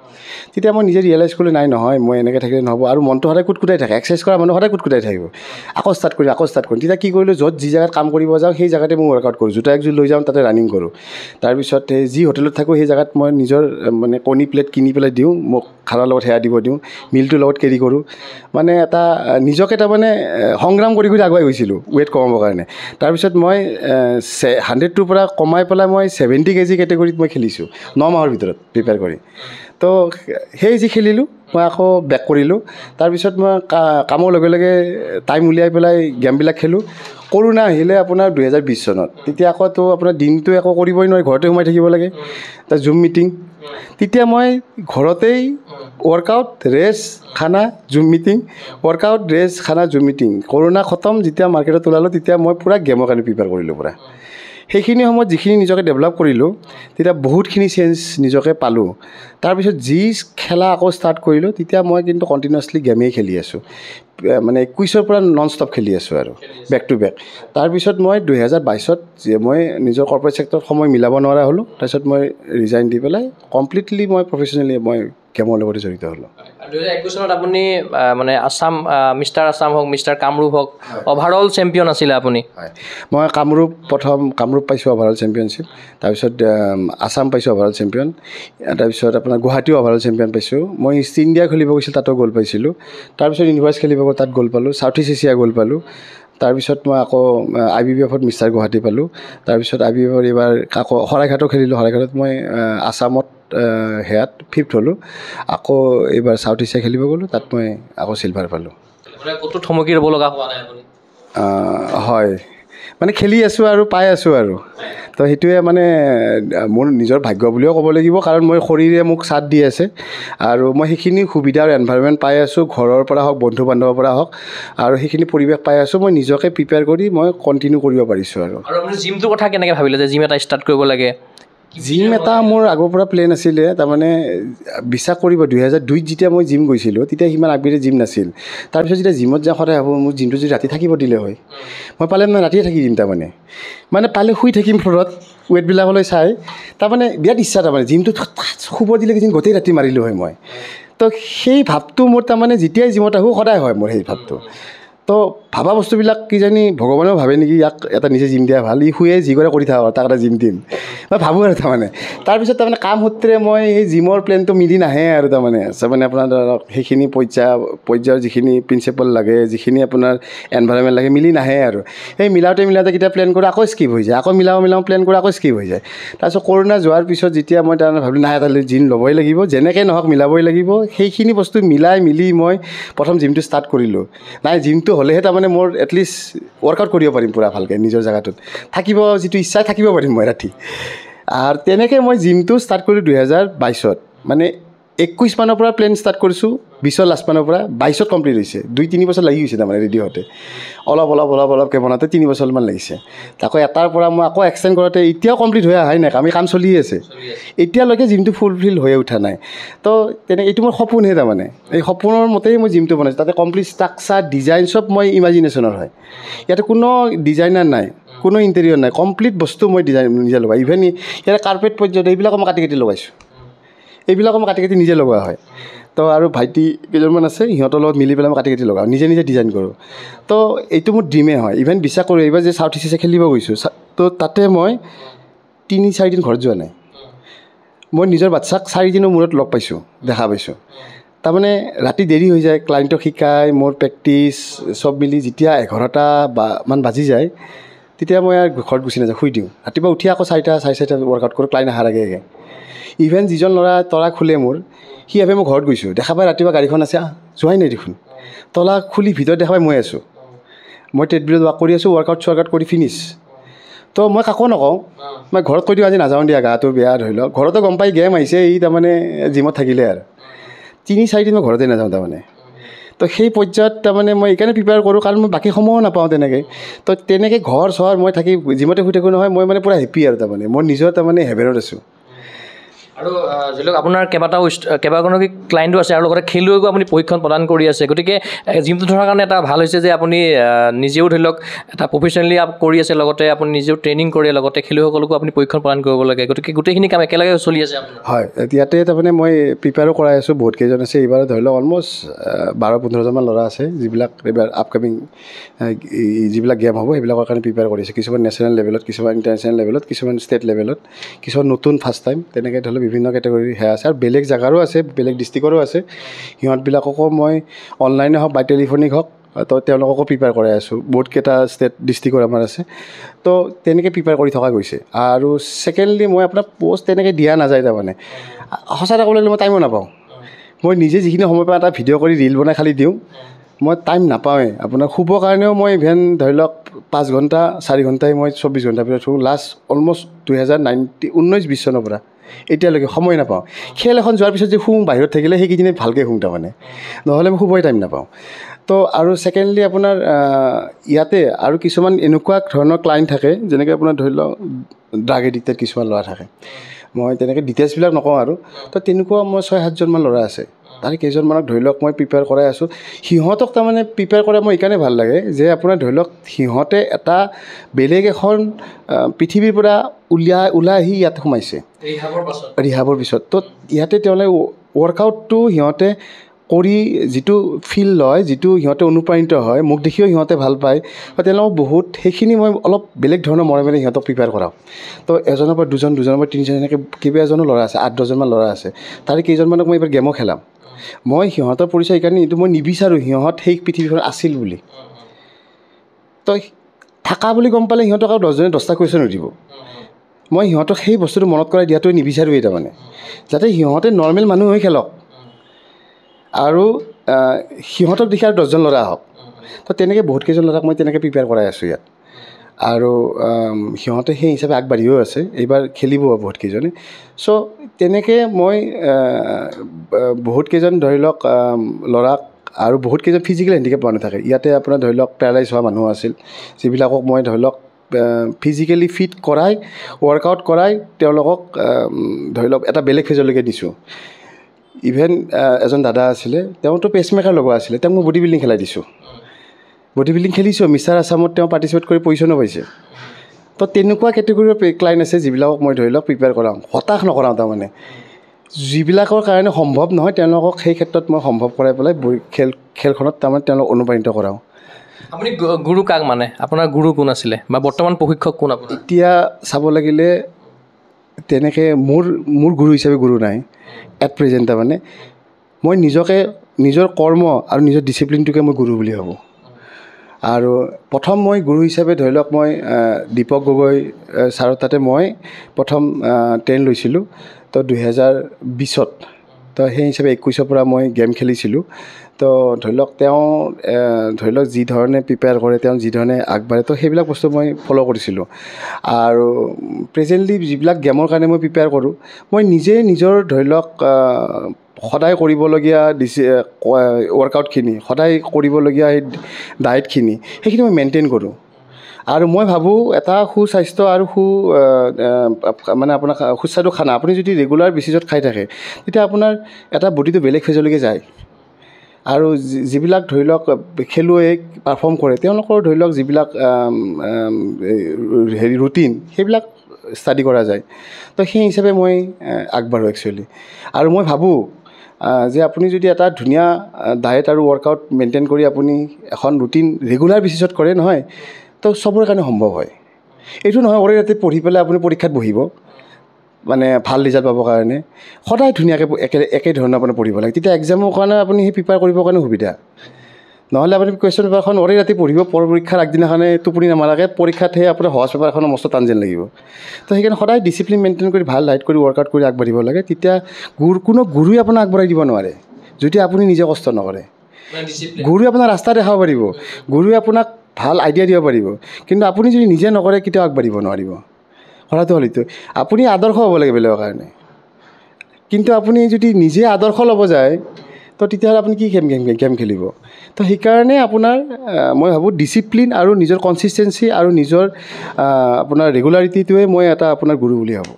তেতিয়া মই নিজে ৰিয়েলাইজ কৰিলোঁ নাই নহয় মই এনেকৈ থাকিলে নহ'ব, আৰু মনটো সদায় কুটকুটাই থাকে, এক্সাৰচাইজ কৰা মানুহ সদায় কুটকুটাই থাকিব, আকৌ ষ্টাৰ্ট কৰিম। তেতিয়া কি কৰিলোঁ, য'ত যি জেগাত কাম কৰিব যাওঁ সেই জেগাতে মই ৱৰ্কআউট কৰোঁ, জোতা একযোৰ লৈ যাওঁ তাতে ৰানিং কৰোঁ। তাৰপিছত যি হোটেলত থাকোঁ সেই জেগাত মই নিজৰ মানে কণী প্লেট কিনি পেলাই দিওঁ, মোক খানাৰ লগত সেয়া দিব দিওঁ, মিলটোৰ লগত কেৰি কৰোঁ, মানে এটা নিজকে তাৰমানে সংগ্ৰাম কৰি কৰি আগুৱাই গৈছিলোঁ ৱেইট কমাবৰ কাৰণে। তাৰপিছত মই 100ৰ পৰা কমাই পেলাই মই 70 কেজি কেটেগৰীত মই খেলিছোঁ 9 মাহৰ ভিতৰত প্ৰিপেয়াৰ কৰি। তো সেই যি খেলিলোঁ মই আকৌ বেক কৰিলোঁ, তাৰপিছত মই কামৰ লগে লগে টাইম উলিয়াই পেলাই গেমবিলাক খেলোঁ। কৰোণা আহিলে আপোনাৰ 2020 চনত, তেতিয়া আকৌ তো আপোনাৰ দিনটো একো কৰিবই নোৱাৰি, ঘৰতে সোমাই থাকিব লাগে, তাৰ জুম মিটিং। তেতিয়া মই ঘৰতেই ৱৰ্কআউট, ৰেষ্ট, খানা, জুম মিটিং, ৱৰ্কআউট, ৰেষ্ট, খানা, জুম মিটিং। কৰোণা খতম যেতিয়া মাৰ্কেটত ওলালোঁ, তেতিয়া মই পূৰা গেমৰ কাৰণে প্ৰিপেয়াৰ কৰিলোঁ পূৰা। সেইখিনি সময়ত যিখিনি নিজকে ডেভেলপ কৰিলোঁ, তেতিয়া বহুতখিনি চেঞ্জ নিজকে পালোঁ। তাৰপিছত যি খেলা আকৌ ষ্টাৰ্ট কৰিলোঁ, তেতিয়া মই কিন্তু কণ্টিনিউৱাছলি গেমেই খেলি আছোঁ, মানে 21ৰ পৰা নন ষ্টপ খেলি আছোঁ আৰু বেক টু বেক। তাৰপিছত মই 2022ত মই নিজৰ কৰ্পৰেট ছেক্টৰত সময় মিলাব নোৱাৰা হ'লোঁ, তাৰপিছত মই ৰিজাইন দি পেলাই কমপ্লিটলি মই প্ৰফেচনেলি মই গেমৰ লগতে জড়িত হ'লোঁ। 2021 চনত আপুনি মানে আছাম মিষ্টাৰ আছাম হওক মিষ্টাৰ কামৰূপ হওক অভাৰঅল চেম্পিয়ন আছিলে আপুনি। হয়, মই কামৰূপ পাইছোঁ অভাৰঅল চেম্পিয়নশ্বিপ, তাৰপিছত আছাম পাইছোঁ অভাৰঅল চেম্পিয়ন, তাৰপিছত আপোনাৰ গুৱাহাটীও অভাৰঅল চেম্পিয়ন পাইছোঁ। মই ইষ্ট ইণ্ডিয়া খেলিব গৈছিলোঁ, তাতো গ'ল পাইছিলোঁ। তাৰপিছত ইউনিভাৰ্ছ খেলিব গ'ল, তাত গ'ল পালোঁ। চাউথ ইষ্ট এছিয়া গ'ল পালোঁ। তাৰপিছত মই আকৌ IBBF-ত মিষ্টাৰ গুৱাহাটী পালোঁ। তাৰপিছত IBBF-ৰ এইবাৰ আকৌ শৰাইঘাটো খেলিলোঁ। শৰাইঘাটত মই আছামত সেয়াত 5th হ'লোঁ। আকৌ এইবাৰ চাউথ এছিয়া খেলিব গ'লোঁ, তাত মই আকৌ চিলভাৰ পালোঁ। ক'তো থমকি ৰ'ব লগা হোৱা নাই আপুনি? হয়, মানে খেলি আছোঁ আৰু পাই আছোঁ আৰু। তো সেইটোৱে মানে মোৰ নিজৰ ভাগ্য বুলিও ক'ব লাগিব, কাৰণ মই শৰীৰে মোক চাথ দি আছে আৰু মই সেইখিনি সুবিধা আৰু এনভাইৰনমেণ্ট পাই আছোঁ, ঘৰৰ পৰা হওক বন্ধু বান্ধৱৰ পৰা হওক, আৰু সেইখিনি পৰিৱেশ পাই আছোঁ। মই নিজকে প্ৰিপেয়াৰ কৰি মই কণ্টিনিউ কৰিব পাৰিছোঁ। আৰু আপুনি জিমটোৰ কথা কেনেকৈ ভাবিলে যে জিম এটা ষ্টাৰ্ট কৰিব লাগে? জিম এটা মোৰ আগৰ পৰা প্লেন আছিলে। তাৰমানে বিশ্বাস কৰিব, 2002ত যেতিয়া মই জিম গৈছিলোঁ তেতিয়া সিমান আপগ্ৰেডেড জিম নাছিল। তাৰপিছত যেতিয়া জিমত যাওঁ সদায় ভাবোঁ মোৰ জিমটো যদি ৰাতি থাকিব দিলে হয়, মই পালে মানে ৰাতিয়ে থাকি দিম। মানে পালে শুই থাকিম ফ্ল'ৰত ৱেইটবিলাকলৈ চাই। তাৰমানে বিৰাট ইচ্ছা, তাৰমানে জিমটোত শুব দিলে কিদিন গোটেই ৰাতি মাৰিলোঁ হয় মই। তো সেই ভাৱটো মোৰ তাৰমানে যেতিয়াই জিমত আহোঁ সদায় হয় মোৰ সেই ভাৱটো। তো ভাবা বস্তুবিলাক কিজানি ভগৱানেও ভাবে নেকি, ইয়াক এটা নিজে জিম দিয়া ভাল, ই শুয়ে যি কৰে কৰি থাকক, তাক এটা জিম দিম, মই ভাবোঁ আৰু। তাৰপিছত তাৰমানে কাম সূত্ৰে মই সেই জিমৰ প্লেনটো মিলি নাহে আৰু। তাৰমানে আপোনাৰ ধৰক সেইখিনি পৰ্যায়ৰ যিখিনি প্ৰিন্সিপাল লাগে, যিখিনি আপোনাৰ এনভাইৰনমেণ্ট লাগে, মিলি নাহে আৰু। সেই মিলাওঁতে কেতিয়া প্লেন কৰোঁ আকৌ স্কিপ হৈ যায়, আকৌ মিলাওঁ প্লেন কৰোঁ আকৌ স্কিপ হৈ যায়। তাৰপিছত কৰোণা যোৱাৰ পিছত যেতিয়া মই তাৰমানে ভাবিলোঁ নাই, এটা জিম ল'বই লাগিব, যেনেকৈ নহওক মিলাবই লাগিব। সেইখিনি বস্তু মিলি মই প্ৰথম জিমটো ষ্টাৰ্ট কৰিলোঁ। নাই, জিমটো হ'লেহে তাৰমানে মোৰ এটলিষ্ট ৱৰ্কআউট কৰিব পাৰিম পূৰা ভালকৈ, নিজৰ জেগাটোত থাকিব, যিটো ইচ্ছা থাকিব পাৰিম মই ৰাতি। আৰু তেনেকৈ মই জিমটো ষ্টাৰ্ট কৰিলোঁ 2022-ত। মানে 21 মানৰ পৰা প্লেন ষ্টাৰ্ট কৰিছোঁ, 20-ৰ লাষ্ট মানৰ পৰা 22-ত কমপ্লিট হৈছে। 2-3 বছৰ লাগি গৈছে তাৰমানে ৰেডি হওঁতে। অলপকৈ বনাওঁতে 3 বছৰমান লাগিছে। আকৌ এটাৰ পৰা মই আকৌ এক্সটেণ্ড কৰাতে এতিয়াও কমপ্লিট হৈ অহাই নাই, কাম চলিয়ে আছে। এতিয়ালৈকে জিমটো ফুলফিল হৈ উঠা নাই। তো এইটো মোৰ সপোনহে। তাৰমানে এই সপোনৰ মতেই মই জিমটো বনাইছোঁ। তাতে কমপ্লিট ষ্ট্ৰাকচাৰ, ডিজাইন চব মই ইমাজিনেশ্যনৰ হয়। ইয়াতে কোনো ডিজাইনাৰ নাই, কোনো ইণ্টেৰিয়ৰ নাই, কমপ্লিট বস্তু মই ডিজাইন নিজে লগাই। ইভেন ইয়াতে কাৰ্পেট পৰ্যন্ত এইবিলাকো মই কাটি লগাইছোঁ। এইবিলাকো মই কাটি নিজে লগোৱা হয়। তো আৰু ভাইটি কেইজনমান আছে, সিহঁতৰ লগত মিলি পেলাই মই কাটি লগাওঁ, নিজে ডিজাইন কৰোঁ। তো এইটো মোৰ ড্ৰিমে হয়। ইভেন বিশ্বাস কৰোঁ, এইবাৰ যে চাউথ ইষ্ট এছিয়া খেলিব গৈছোঁ, তো তাতে মই 3-4 দিন ঘৰত যোৱা নাই। মই নিজৰ বাচ্ছাক 4 দিনৰ মূৰত লগ পাইছোঁ, দেখা পাইছোঁ। তাৰমানে ৰাতি দেৰি হৈ যায়, ক্লাইণ্টক শিকাই মোৰ প্ৰেক্টিছ চব মিলি যেতিয়া 11টা মান বাজি যায়, তেতিয়া মই আৰু ঘৰত গুচি নাযাওঁ, শুই দিওঁ। ৰাতিপুৱা উঠি আকৌ 4টা ৱৰ্কআউট কৰোঁ, ক্লাইণ্ট অহাৰ আগে। ইভেন যিজন ল'ৰা তলা খোলে মোৰ, সি ভাবে মই ঘৰত গৈছোঁ, দেখা পাই ৰাতিপুৱা গাড়ীখন আছে, যোৱাই নাই দেখোন। তলা খুলি ভিতৰত দেখা পাই মই আছোঁ, মই ট্ৰেডমিলত ৱাক কৰি আছোঁ, ৱৰ্কআউট কৰি ফিনিছ। তো মই কাকো নকওঁ, মই ঘৰত কৈ দিওঁ আজি নাযাওঁ দিয়া, গাটো বেয়া ধৰি লওক। ঘৰতো গম পাই গেম আহিছে, ই তাৰমানে জিমত থাকিলে আৰু 3-4 দিন মই ঘৰতে নাযাওঁ তাৰমানে। তো সেই পৰ্যায়ত তাৰমানে মই এইকাৰণে প্ৰিপেয়াৰ কৰোঁ, কাৰণ মই বাকী সময়ো নাপাওঁ তেনেকৈ। তো তেনেকৈ ঘৰ মই থাকি জিমতে শুই থাকোঁ নহয়, মই মানে পূৰা হেপ্পী আৰু। তাৰমানে মই নিজৰ তাৰমানে হেভেনত আছোঁ। আৰু ধৰি লওক আপোনাৰ কেইবাগৰাকী ক্লাইণ্টো আছে, আৰু লগতে খেলুৱৈকো আপুনি প্ৰশিক্ষণ প্ৰদান কৰি আছে। গতিকে জিমটো থকাৰ কাৰণে এটা ভাল হৈছে যে আপুনি নিজেও ধৰি লওক এটা প্ৰফেচনেলি কৰি আছে, লগতে আপুনি নিজেও ট্ৰেইনিং কৰে, লগতে খেলুৱৈসকলকো আপুনি প্ৰশিক্ষণ প্ৰদান কৰিব লাগে। গতিকে গোটেইখিনি কাম একেলগে চলি আছে আপোনাৰ। হয়, ইয়াতে তাৰমানে মই প্ৰিপেয়াৰো কৰাই আছোঁ, বহুত কেইজন আছে। এইবাৰ ধৰি লওক অলমষ্ট 12-15জনমান ল'ৰা আছে, যিবিলাক এইবাৰ আপকামিং যিবিলাক গেম হ'ব সেইবিলাকৰ কাৰণে প্ৰিপেয়াৰ কৰিছে। কিছুমান নেশ্যনেল লেভেলত, কিছুমান ইণ্টাৰনেশ্যনেল লেভেলত, কিছুমান ষ্টেট লেভেলত, কিছুমান নতুন ফাৰ্ষ্ট টাইম, তেনেকৈ ধৰি লওক বিভিন্ন কেটেগৰীৰ সেয়া আছে। আৰু বেলেগ জেগাৰো আছে, বেলেগ ডিষ্ট্ৰিক্টৰো আছে। সিহঁতবিলাককো মই অনলাইনে হওক বা টেলিফোনিক হওক, তো তেওঁলোককো প্ৰিপেয়াৰ কৰাই আছোঁ। বহুতকেইটা ষ্টেট ডিষ্ট্ৰিক্টৰ আমাৰ আছে, তো তেনেকৈ প্ৰিপেয়াৰ কৰি থকা গৈছে। আৰু ছেকেণ্ডলি মই আপোনাৰ পষ্ট তেনেকৈ দিয়া নাযায়। তাৰমানে সঁচা এটা ক'বলৈ গ'লে মই টাইমো নাপাওঁ। মই নিজে যিখিনি সময় পাওঁ এটা ভিডিঅ' কৰি ৰীল বনাই খালি দিওঁ, মই টাইম নাপাওঁৱেই। আপোনাৰ শুবৰ কাৰণেও মই ইভেন ধৰি লওক 5 ঘণ্টা 4 ঘণ্টাই মই 24 ঘণ্টাৰ ভিতৰত শুওঁ। লাষ্ট অলমষ্ট 2019-20 চনৰ পৰা এতিয়ালৈকে সময় নাপাওঁ। খেল এখন যোৱাৰ পিছত যে শুওঁ বাহিৰত থাকিলে, সেইকেইদিনে ভালকৈ শুওঁ তাৰমানে, নহ'লে মই শুবই টাইম নাপাওঁ। তো আৰু ছেকেণ্ডলি আপোনাৰ ইয়াতে আৰু কিছুমান এনেকুৱা ধৰণৰ ক্লাইণ্ট থাকে, যেনেকৈ আপোনাৰ ধৰি লওক ড্ৰাগ এডিক্টেড কিছুমান ল'ৰা থাকে। মই তেনেকৈ ডিটেইলছবিলাক নকওঁ আৰু। তো তেনেকুৱা মই 6-7জনমান ল'ৰা আছে, তাৰে কেইজনমানক ধৰি লওক মই প্ৰিপেয়াৰ কৰাই আছোঁ। সিহঁতক তাৰমানে প্ৰিপেয়াৰ কৰা মই এইকাৰণে ভাল লাগে যে আপোনাৰ ধৰি লওক সিহঁতে এটা বেলেগ এখন পৃথিৱীৰ পৰা ওলাই আহি ইয়াত সোমাইছে ৰিহাবৰ পিছত। তো ইয়াতে তেওঁলোকে ৱৰ্কআউটটো সিহঁতে কৰি যিটো ফিল লয়, যিটো সিহঁতে অনুপ্ৰাণিত হয়, মোক দেখিও সিহঁতে ভাল পায় বা তেওঁলোকক বহুত সেইখিনি মই অলপ বেলেগ ধৰণৰ মৰমেৰে সিহঁতক প্ৰিপেয়াৰ কৰাওঁ। তো এজনৰ পৰা দুজন, দুজনৰ পৰা তিনিজন, এনেকৈ কেইবাজনো ল'ৰা আছে, 8-10জনমান ল'ৰা আছে। তাৰে কেইজনমানক মই এইবাৰ গেমো খেলাম। মই সিহঁতৰ পৰিচয় সেইকাৰণে এইটো মই নিবিচাৰোঁ সিহঁত সেই পৃথিৱীখন আছিল বুলি। তো থাকা বুলি গম পালে সিহঁতক আৰু 10জনে 10টা কুৱেশ্যন সুধিব। মই সিহঁতক সেই বস্তুটো মনত কৰাই দিয়াটোৱে নিবিচাৰোঁৱেই তাৰমানে, যাতে সিহঁতে নৰ্মেল মানুহ হৈ খেলক আৰু সিহঁতক দেখি আৰু 10জন ল'ৰা আহক। তো তেনেকৈ বহুতকেইজন ল'ৰাক মই তেনেকৈ প্ৰিপেয়াৰ কৰাই আছোঁ ইয়াত। আৰু সিহঁতে সেই হিচাপে আগবাঢ়িও আছে, এইবাৰ খেলিব বহুতকেইজনে। চ' তেনেকৈ মই বহুতকেইজন ধৰি লওক ল'ৰাক আৰু বহুতকেইজন ফিজিকেল হেণ্ডিকেপ মানুহ থাকে ইয়াতে। আপোনাৰ ধৰি লওক পেৰালাইজ হোৱা মানুহ আছিল, যিবিলাকক মই ধৰি লওক ফিজিকেলি ফিট কৰাই, ৱৰ্কআউট কৰাই তেওঁলোকক ধৰি লওক এটা বেলেগ ফেজলৈকে দিছোঁ। ইভেন এজন দাদা আছিলে, তেওঁতো পেচমেকাৰ লগোৱা আছিলে, তেওঁক মই বডি বিল্ডিং খেলাই দিছোঁ। বডি বিল্ডিং খেলিছোঁ, মিষ্টাৰ আছামত তেওঁ পাৰ্টিচিপেট কৰি পজিশ্যনো পাইছে। তো তেনেকুৱা কেটেগৰীৰ ক্লাইণ্ট আছে যিবিলাকক মই ধৰি লওক প্ৰিপেয়াৰ কৰাওঁ, হতাশ নকৰাওঁ তাৰমানে। যিবিলাকৰ কাৰণে সম্ভৱ নহয় তেওঁলোকক সেই ক্ষেত্ৰত মই সম্ভৱ কৰাই পেলাই খেলখনত তাৰমানে তেওঁলোকক অনুপ্ৰাণিত কৰাওঁ। আপুনি গুৰু কাক মানে? আপোনাৰ গুৰু কোন আছিলে বা বৰ্তমান প্ৰশিক্ষক কোন আপোনাৰ? এতিয়া চাব লাগিলে তেনেকৈ মোৰ গুৰু হিচাপে গুৰু নাই এট প্ৰেজেণ্ট। তাৰমানে মই নিজকে, নিজৰ কৰ্ম আৰু নিজৰ ডিচিপ্লিনটোকে মই গুৰু বুলি ভাবোঁ। আৰু প্ৰথম মই গুৰু হিচাপে ধৰি লওক মই দীপক গগৈ ছাৰৰ তাতে মই প্ৰথম ট্ৰেইন লৈছিলোঁ। তো 2020ত, তো সেই হিচাপে 21ৰ পৰা মই গেম খেলিছিলোঁ। তো ধৰি লওক তেওঁ ধৰি লওক যি ধৰণে প্ৰিপেয়াৰ কৰে, তেওঁ যি ধৰণে আগবাঢ়ে, তো সেইবিলাক বস্তু মই ফ'ল' কৰিছিলোঁ। আৰু প্ৰেজেণ্টলি যিবিলাক গেমৰ কাৰণে মই প্ৰিপেয়াৰ কৰোঁ, মই নিজে নিজৰ ধৰি লওক সদায় কৰিবলগীয়া ৱৰ্কআউটখিনি, সদায় কৰিবলগীয়া সেই ডায়েটখিনি, সেইখিনি মই মেইনটেইন কৰোঁ। আৰু মই ভাবোঁ এটা সুস্বাস্থ্য আৰু মানে আপোনাৰ সুস্বাদু খানা আপুনি যদি ৰেগুলাৰ বেচিছত খাই থাকে, তেতিয়া আপোনাৰ এটা বডিটো বেলেগ ফেজলৈকে যায়। আৰু যিবিলাক ধৰি লওক খেলুৱৈ পাৰফৰ্ম কৰে, তেওঁলোকৰ ধৰি লওক যিবিলাক ৰুটিন, সেইবিলাক ষ্টাডি কৰা যায়। তো সেই হিচাপে মই আগবাঢ়োঁ একচুৱেলি। আৰু মই ভাবোঁ যে আপুনি যদি এটা ধুনীয়া ডায়েট আৰু ৱৰ্কআউট মেইনটেইন কৰি আপুনি এখন ৰুটিন ৰেগুলাৰ বেচিছত কৰে নহয়, তো চবৰে কাৰণে সম্ভৱ হয়। এইটো নহয় অৰে ৰাতি পঢ়ি পেলাই আপুনি পৰীক্ষাত বহিব মানে ভাল ৰিজাল্ট পাবৰ কাৰণে। সদায় ধুনীয়াকৈ একে ধৰণৰ আপুনি পঢ়িব লাগে, তেতিয়া এক্সামৰ কাৰণে আপুনি সেই প্ৰিপেয়াৰ কৰিবৰ কাৰণে সুবিধা। নহ'লে আপুনি কুৱেশ্যন পেপাৰখন অৰে ৰাতি পঢ়িব, পৰীক্ষাৰ আগদিনাখনে টোপনি নামাৰাকৈ, পৰীক্ষাত সেই আপোনাৰ সহজ পেপাৰখনো মস্ত টান যেন লাগিব। তো সেইকাৰণে সদায় ডিচিপ্লিন মেইনটেইন কৰি ভাল ডায়েট কৰি ৱৰ্কআউট কৰি আগবাঢ়িব লাগে। তেতিয়া কোনো গুৰুৱে আপোনাক আগবঢ়াই দিব নোৱাৰে যদি আপুনি নিজে কষ্ট নকৰে। গুৰুৱে আপোনাৰ ৰাস্তা দেখাব পাৰিব, গুৰুৱে আপোনাক ভাল আইডিয়া দিব পাৰিব, কিন্তু আপুনি যদি নিজে নকৰে কেতিয়াও আগবাঢ়িব নোৱাৰিব। কথাটো হ'ল এইটো, আপুনি আদৰ্শ হ'ব লাগে বেলেগৰ কাৰণে, কিন্তু আপুনি যদি নিজে আদৰ্শ ল'ব যায়, তো তেতিয়াহ'লে আপুনি কি গেম খেলিব? তো সেইকাৰণে আপোনাৰ মই ভাবোঁ ডিচিপ্লিন আৰু নিজৰ কনচিষ্টেঞ্চি আৰু নিজৰ আপোনাৰ ৰেগুলাৰিটিটোৱে মই এটা আপোনাৰ গুৰু বুলি ভাবোঁ।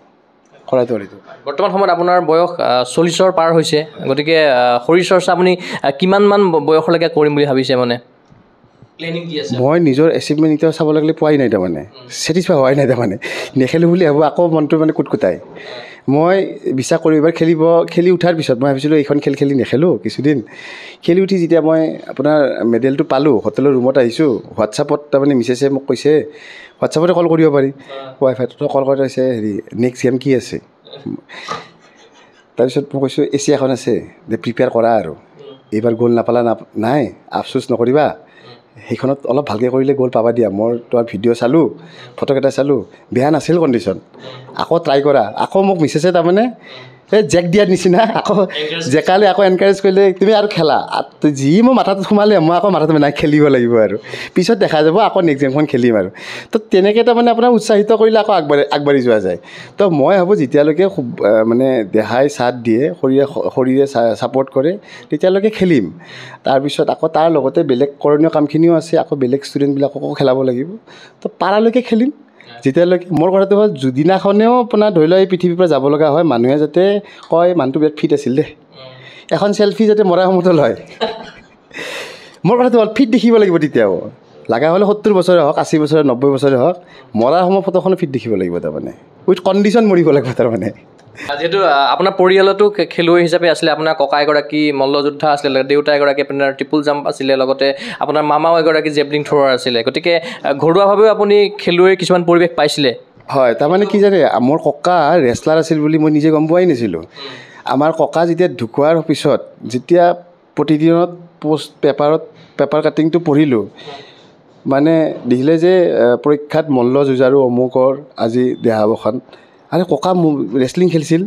কথাটো হ'ল এইটো। বৰ্তমান সময়ত আপোনাৰ বয়স 40ৰ পাৰ হৈছে, গতিকে শৰীৰ চৰ্চা আপুনি কিমানমান বয়সলৈকে কৰিম বুলি ভাবিছে? মানে প্লেনিং কি আছে? মই নিজৰ এচিভমেণ্ট এতিয়া চাব লাগিলে পোৱাই নাই, তাৰমানে ছেটিছফাই হোৱাই নাই। তাৰমানে নেখেলোঁ বুলি ভাবোঁ, আকৌ মনটো মানে কুটকুটাই। মই বিশ্বাস কৰোঁ এইবাৰ খেলি উঠাৰ পিছত মই ভাবিছিলোঁ এইখন খেলি নেখেলোঁ কিছুদিন। খেলি উঠি যেতিয়া মই আপোনাৰ মেডেলটো পালোঁ, হোটেলৰ ৰুমত আহিছোঁ, হোৱাটছআপত তাৰমানে মিছেছে মোক কৈছে, হোৱাটছআপতে কল কৰিব পাৰি, ৱাইফাইটো কল কৰি কৈছে হেৰি নেক্সট গেম কি আছে। তাৰপিছত মই কৈছোঁ এছিয়াখন আছে, যে প্ৰিপেয়াৰ কৰা আৰু এইবাৰ গ'ল নাপালা নাই, আফচোচ নকৰিবা, সেইখনত অলপ ভালকৈ কৰিলে গ'ল পাবা দিয়া। মই তোমাৰ ভিডিঅ' চালোঁ, ফটোকেইটা চালোঁ, বেয়া নাছিল কণ্ডিশ্যন, আকৌ ট্ৰাই কৰা। আকৌ মোক মিছেছে তাৰমানে এই জেক দিয়াৰ নিচিনা আকৌ জেকালে আকৌ এনকাৰেজ কৰিলে, তুমি আৰু খেলা। যি মোৰ মাথাত সোমালে মই আকৌ মাথাত নাই খেলিব লাগিব আৰু পিছত দেখা যাব, আকৌ নেক্সট গেমখন খেলিম আৰু। তো তেনেকৈ তাৰমানে আপোনাৰ উৎসাহিত কৰিলে আকৌ আগবাঢ়ি যোৱা যায়। তো মই ভাবোঁ যেতিয়ালৈকে মানে দেহাই চাথ দিয়ে, শৰীৰে ছাপৰ্ট কৰে, তেতিয়ালৈকে খেলিম। তাৰপিছত আকৌ তাৰ লগতে বেলেগ কৰণীয় কামখিনিও আছে, আকৌ বেলেগ ষ্টুডেণ্টবিলাককো খেলাব লাগিব। তো পাৰালৈকে খেলিম। যেতিয়ালৈকে মোৰ কথাটো হ'ল যদিনাখনেও আপোনাৰ ধৰি লওক এই পৃথিৱীৰ পৰা যাব লগা হয়, মানুহে যাতে কয় মানুহটো বিৰাট ফিট আছিল দেই, এখন চেল্ফি যাতে মৰা সময়তো লয়। মোৰ কথাটো হ'ল ফিট দেখিব লাগিব তেতিয়াও, লগা হ'লে 70 বছৰে হওক, 80 বছৰে, 90 বছৰে হওক, মৰাৰ সময় ফটোখনো ফিট দেখিব লাগিব। তাৰমানে উইথ কণ্ডিশ্যন মৰিব লাগিব তাৰমানে। যিহেতু আপোনাৰ পৰিয়ালতো খেলুৱৈ হিচাপে আছিলে, আপোনাৰ ককা এগৰাকী মল্লযোদ্ধা আছিলে, দেউতা এগৰাকী আপোনাৰ ট্ৰিপল জাম্প আছিলে, লগতে আপোনাৰ মামাও এগৰাকী জেভলিন থ্ৰ'ৱাৰ আছিলে। গতিকে ঘৰুৱাভাৱেও আপুনি খেলুৱৈৰ কিছুমান পৰিৱেশ পাইছিলে। হয়, তাৰমানে কি জানে, মোৰ ককা ৰেচলাৰ আছিল বুলি মই নিজে গম পোৱাই নাছিলোঁ। আমাৰ ককা যেতিয়া ঢুকোৱাৰ পিছত যেতিয়া প্ৰতিদিনত পেপাৰ কাটিংটো পঢ়িলোঁ, মানে দেখিলে যে পৰীক্ষাত মল্লযুঁজাৰু অমুকৰ আজি দেহাৱসান, আৰে ককা ৰেচলিং খেলিছিল।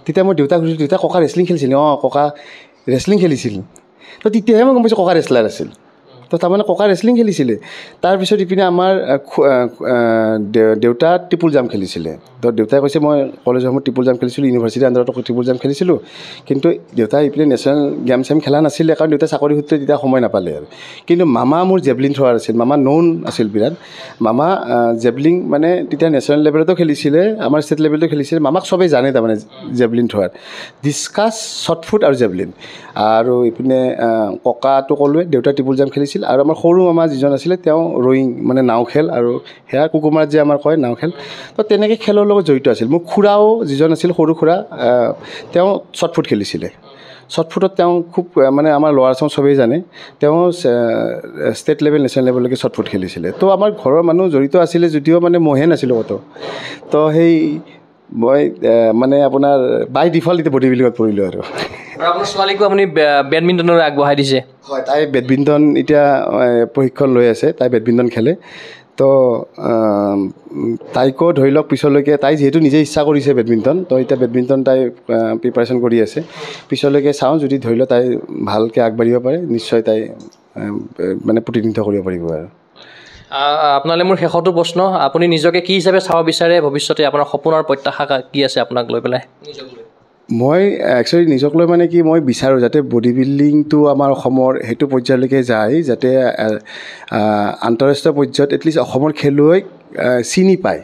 তেতিয়া মই দেউতাক সুধিছোঁ, দেউতা ককা ৰেচলিং খেলিছিল? অঁ, ককা ৰেচলিং খেলিছিল। তো তেতিয়াহে মই গম পাইছোঁ ককা ৰেচলাৰ আছিল। তো তাৰমানে ককা ৰেচলিং খেলিছিলে। তাৰপিছত ইপিনে আমাৰ দেউতা ট্ৰিপল জাম্প খেলিছিলে। তো দেউতাই কৈছে মই কলেজৰ সময়ত ট্ৰিপল জাম্প খেলিছিলোঁ, ইউনিভাৰ্চিটিৰ আণ্ডাৰত ট্ৰিপল জাম্প খেলিছিলোঁ। কিন্তু দেউতাই ইপিনে নেশ্যনেল গেম চেম খেলা নাছিলে, কাৰণ দেউতাই চাকৰি সূত্ৰে তেতিয়া সময় নাপালে আৰু। কিন্তু মামা মোৰ জেভলিন থ্ৰ'ৱাৰ আছিল, মামা ন'ন আছিল বিৰাট। মামা জেভলিং মানে তেতিয়া নেশ্যনেল লেভেলতো খেলিছিলে, আমাৰ ষ্টেট লেভেলতো খেলিছিলে। মামাক চবেই জানে তাৰমানে জেভলিন থ্ৰ'ৱাৰ, ডিছকাছ, শ্বৰ্টফুট আৰু জেভলিন। আৰু ইপিনে ককাটো ক'লোৱে, দেউতা ট্ৰিপল জাম্প খেলিছিল। আৰু আমাৰ সৰু মামা যিজন আছিলে তেওঁ ৰয়িং মানে নাও খেল, আৰু সেয়া কুকুমাত যে আমাৰ কয় নাও খেল, তো তেনেকৈ খেলৰ লগত জড়িত আছিল। মোৰ খুৰাও যিজন আছিল, সৰু খুৰা, তেওঁ শ্বৰ্টফুট খেলিছিলে। শ্বৰ্টফুটত তেওঁ খুব মানে আমাৰ ল'ৱাৰ আছাম চবেই জানে, তেওঁ ষ্টেট লেভেল নেশ্যনেল লেভেললৈকে শ্বৰ্টফুট খেলিছিলে। তো আমাৰ ঘৰৰ মানুহ জড়িত আছিলে যদিও মানে মইহে নাছিলোঁ ক'তো। তো মই মানে আপোনাৰ বাই ডিফল্ট এতিয়া বডি বিল্ডিঙত পৰিলোঁ আৰু আপোনাৰ ছোৱালীকো আপুনি বেডমিণ্টনলৈ আগবঢ়াই দিছে। হয়, তাই বেডমিণ্টন এতিয়া প্ৰশিক্ষণ লৈ আছে, তাই বেডমিণ্টন খেলে। তো তাইকো ধৰি লওক পিছলৈকে, তাই যিহেতু নিজে ইচ্ছা কৰিছে বেডমিণ্টন, তো এতিয়া বেডমিণ্টন তাই প্ৰিপাৰেশ্যন কৰি আছে। পিছলৈকে চাওঁ, যদি ধৰি লওক তাই ভালকৈ আগবাঢ়িব পাৰে, নিশ্চয় তাই মানে প্ৰতিনিধিত্ব কৰিব পাৰিব আৰু। আপোনালৈ মোৰ শেষতো প্ৰশ্ন, আপুনি নিজকে কি হিচাপে চাব বিচাৰে ভৱিষ্যতে? আপোনাৰ সপোনৰ প্ৰত্যাশা কি আছে আপোনাক লৈ পেলাই? মই একচুৱেলি নিজক লৈ মানে কি, মই বিচাৰোঁ যাতে বডি বিল্ডিংটো আমাৰ অসমৰ সেইটো পৰ্যায়লৈকে যায়, যাতে আন্তঃৰাষ্ট্ৰীয় পৰ্যায়ত এটলিষ্ট অসমৰ খেলুৱৈক চিনি পায়।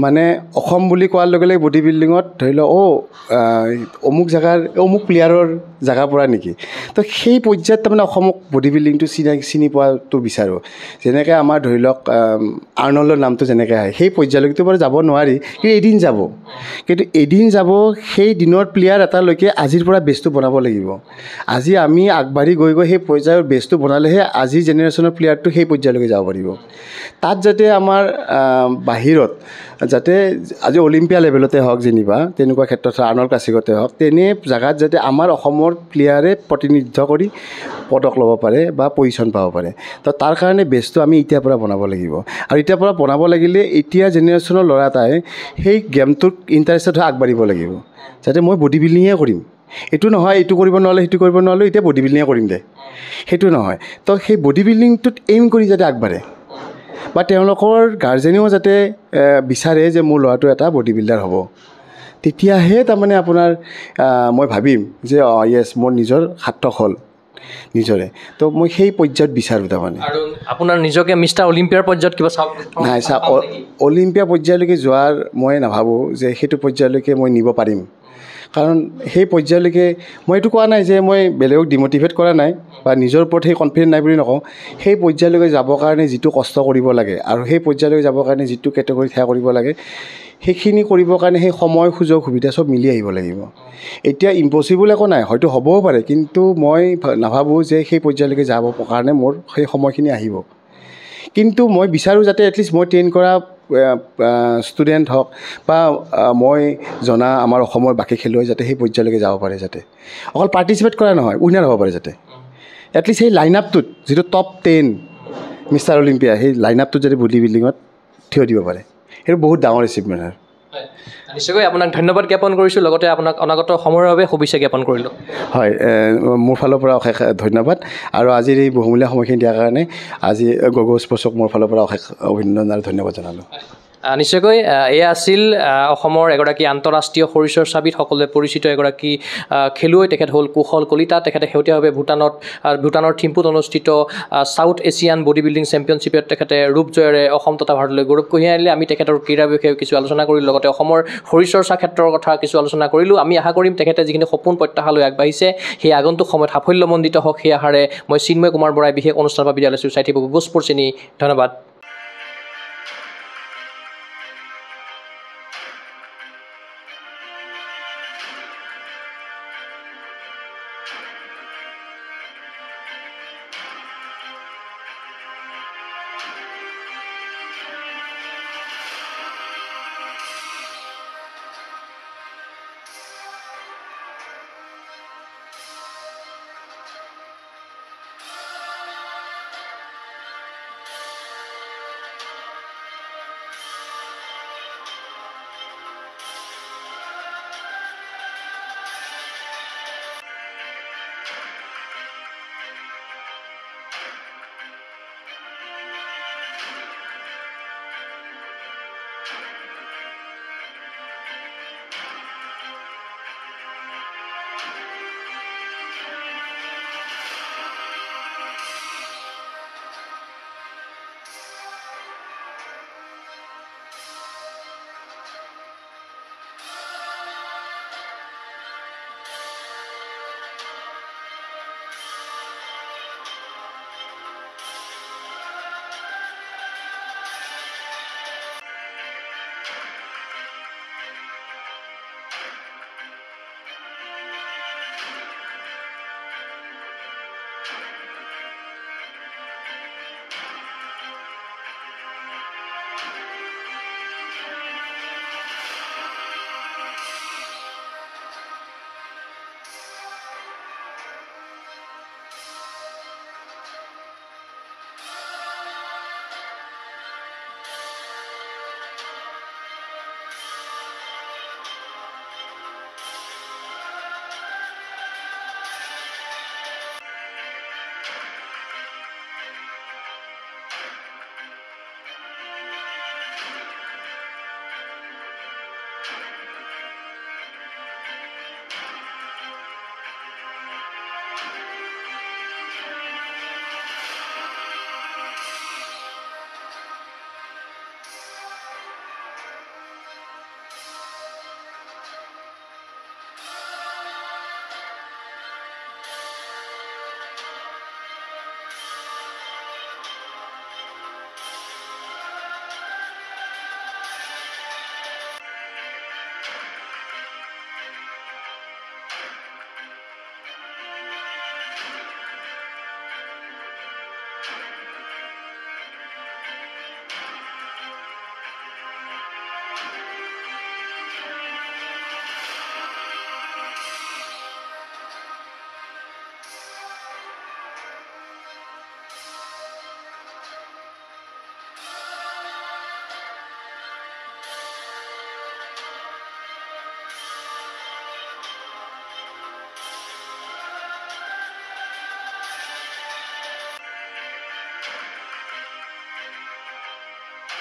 মানে অসম বুলি কোৱাৰ লগে লগে বডি বিল্ডিঙত ধৰি লওক অমুক জেগাৰ অমুক প্লেয়াৰৰ জেগাৰ পৰা নেকি, তো সেই পৰ্যায়ত তাৰমানে অসমক বডি বিল্ডিংটো চিনি পোৱাটো বিচাৰোঁ। যেনেকৈ আমাৰ ধৰি লওক আৰ্নল্ডৰ নামটো যেনেকৈ আহে, সেই পৰ্যায়লৈকেতো বাৰু যাব নোৱাৰি, কিন্তু এদিন যাব। সেই দিনৰ প্লেয়াৰ এটালৈকে আজিৰ পৰা বেছটো বনাব লাগিব। আজি আমি আগবাঢ়ি গৈ সেই পৰ্যায়ৰ বেছটো বনালেহে আজিৰ জেনেৰেশ্যনৰ প্লেয়াৰটো সেই পৰ্যায়লৈকে যাব পাৰিব। তাত যাতে আমাৰ বাহিৰত যাতে আজি অলিম্পিয়া লেভেলতে হওক, যেনিবা তেনেকুৱা ক্ষেত্ৰত আৰ্নল্ড ক্লাছিকতে হওক, তেনে জেগাত যাতে আমাৰ অসমৰ প্লেয়াৰে প্ৰতিনিধিত্ব কৰি পদক ল'ব পাৰে বা পজিশ্যন পাব পাৰে। তো তাৰ কাৰণে বেছটো আমি এতিয়াৰ পৰা বনাব লাগিব। আৰু এতিয়াৰ পৰা বনাব লাগিলে এতিয়া জেনেৰেশ্যনৰ ল'ৰা এটাই সেই গেমটোত ইণ্টাৰেষ্টেড হৈ আগবাঢ়িব লাগিব, যাতে মই বডি বিল্ডিঙে কৰিম। এইটো নহয় এইটো কৰিব নোৱাৰিলে সেইটো কৰিব নোৱাৰিলোঁ, এতিয়া বডি বিল্ডিঙে কৰিম দে, সেইটো নহয়। তো সেই বডি বিল্ডিংটোত এইম কৰি যাতে আগবাঢ়ে, বা তেওঁলোকৰ গাৰ্জেনেও যাতে বিচাৰে যে মোৰ ল'ৰাটো এটা বডি বিল্ডাৰ হ'ব, তেতিয়াহে তাৰমানে আপোনাৰ মই ভাবিম যে য়েছ, মোৰ নিজৰ সাৰ্থক হ'ল নিজৰে। তো মই সেই পৰ্যায়ত বিচাৰোঁ তাৰমানে। আৰু আপোনাৰ নিজকে মিষ্টাৰ অলিম্পিয়াৰ পৰ্যায়ত কিবা চাওক? নাই, অলিম্পিয়া পৰ্যায়লৈকে যোৱাৰ মই নাভাবোঁ যে সেইটো পৰ্যায়লৈকে মই নিব পাৰিম। কাৰণ সেই পৰ্যায়লৈকে মই এইটো কোৱা নাই যে মই বেলেগক ডিম'টিভেট কৰা নাই বা নিজৰ ওপৰত সেই কনফিডেণ্ট নাই বুলি নকওঁ। সেই পৰ্যায়লৈকে যাবৰ কাৰণে যিটো কষ্ট কৰিব লাগে আৰু সেই পৰ্যায়লৈকে যাবৰ কাৰণে যিটো কেটেগৰীত সেয়া কৰিব লাগে, সেইখিনি কৰিবৰ কাৰণে সেই সময়, সুযোগ, সুবিধা চব মিলি আহিব লাগিব। এতিয়া ইম্পচিবল একো নাই, হয়তো হ'বও পাৰে, কিন্তু মই নাভাবোঁ যে সেই পৰ্যায়লৈকে যাব কাৰণে মোৰ সেই সময়খিনি আহিব। কিন্তু মই বিচাৰোঁ যাতে এটলিষ্ট মই ট্ৰেইন কৰা ষ্টুডেণ্ট হওক বা মই জনা আমাৰ অসমৰ বাকী খেলুৱৈ যাতে সেই পৰ্যায়লৈকে যাব পাৰে, যাতে অকল পাৰ্টিচিপেট কৰা নহয়, উইনাৰ হ'ব পাৰে, যাতে এটলিষ্ট সেই লাইন আপটোত যিটো টপ 10 মিষ্টাৰ অলিম্পিয়া, সেই লাইন আপটোত যাতে বডি বিল্ডিঙত থিয় দিব পাৰে, সেইটো বহুত ডাঙৰ এচিভমেণ্ট আৰু। নিশ্চয়কৈ আপোনাক ধন্যবাদ জ্ঞাপন কৰিছোঁ, লগতে আপোনাক অনাগত সময়ৰ বাবে শুভেচ্ছা জ্ঞাপন কৰিলোঁ। হয়, মোৰ ফালৰ পৰা অশেষ ধন্যবাদ। আৰু আজিৰ এই বহুমূলীয়া সময়খিনি দিয়াৰ কাৰণে আজি গগৌ স্পৰ্টছক মোৰ ফালৰ পৰা অশেষ অভিনন্দন আৰু ধন্যবাদ জনালোঁ। নিশ্চয়কৈ এয়া আছিল অসমৰ এগৰাকী আন্তঃৰাষ্ট্ৰীয় শৰীৰ চৰ্চাবিদ, সকলোৱে পৰিচিত এগৰাকী খেলুৱৈ। তেখেত হ'ল কুশল কলিতা। তেখেতে শেহতীয়াভাৱে ভূটানৰ থিম্পুত অনুষ্ঠিত ছাউথ এছিয়ান বডি বিল্ডিং চেম্পিয়নশ্বিপত তেখেতে ৰূপ জয়েৰে অসম তথা ভাৰতলৈ গৌৰৱ কঢ়িয়াই আনিলে। আমি তেখেতৰ ক্ৰীড়াৰ বিষয়ে কিছু আলোচনা কৰিলোঁ, লগতে অসমৰ শৰীৰ চৰ্চা ক্ষেত্ৰৰ কথা কিছু আলোচনা কৰিলোঁ। আমি আশা কৰিম তেখেতে যিখিনি সপোন প্ৰত্যাশা লৈ আগবাঢ়িছে সেই আগন্তুক সময়ত সাফল্যমণ্ডিত হওক, সেই আশাৰে মই চিন্ময় কুমাৰ বৰাই বিশেষ অনুষ্ঠানৰ পৰা বিদায় লৈছোঁ। চাই থাকিব গগৌ স্পৰ্টছ এনি। ধন্যবাদ।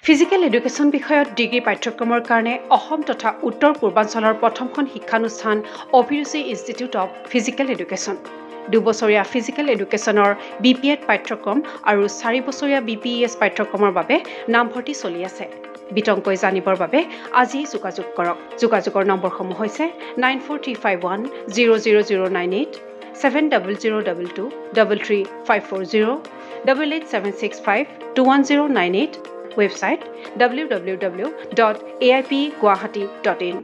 ফিজিকেল এডুকেশ্যন বিষয়ত ডিগ্ৰী পাঠ্যক্ৰমৰ কাৰণে অসম তথা উত্তৰ পূৰ্বাঞ্চলৰ প্ৰথমখন শিক্ষানুষ্ঠান অভিৰুচি ইনষ্টিটিউট অৱ ফিজিকেল এডুকেশ্যন। 2 বছৰীয়া ফিজিকেল এডুকেশ্যনৰ BPEd পাঠ্যক্ৰম আৰু 4 বছৰীয়া BPES পাঠ্যক্ৰমৰ বাবে নামভৰ্তি চলি আছে। বিতংকৈ জানিবৰ বাবে আজি যোগাযোগ কৰক। যোগাযোগৰ নম্বৰসমূহ হৈছে 9435100098, 7002 33540, 88765210998, website www.aipguwahati.in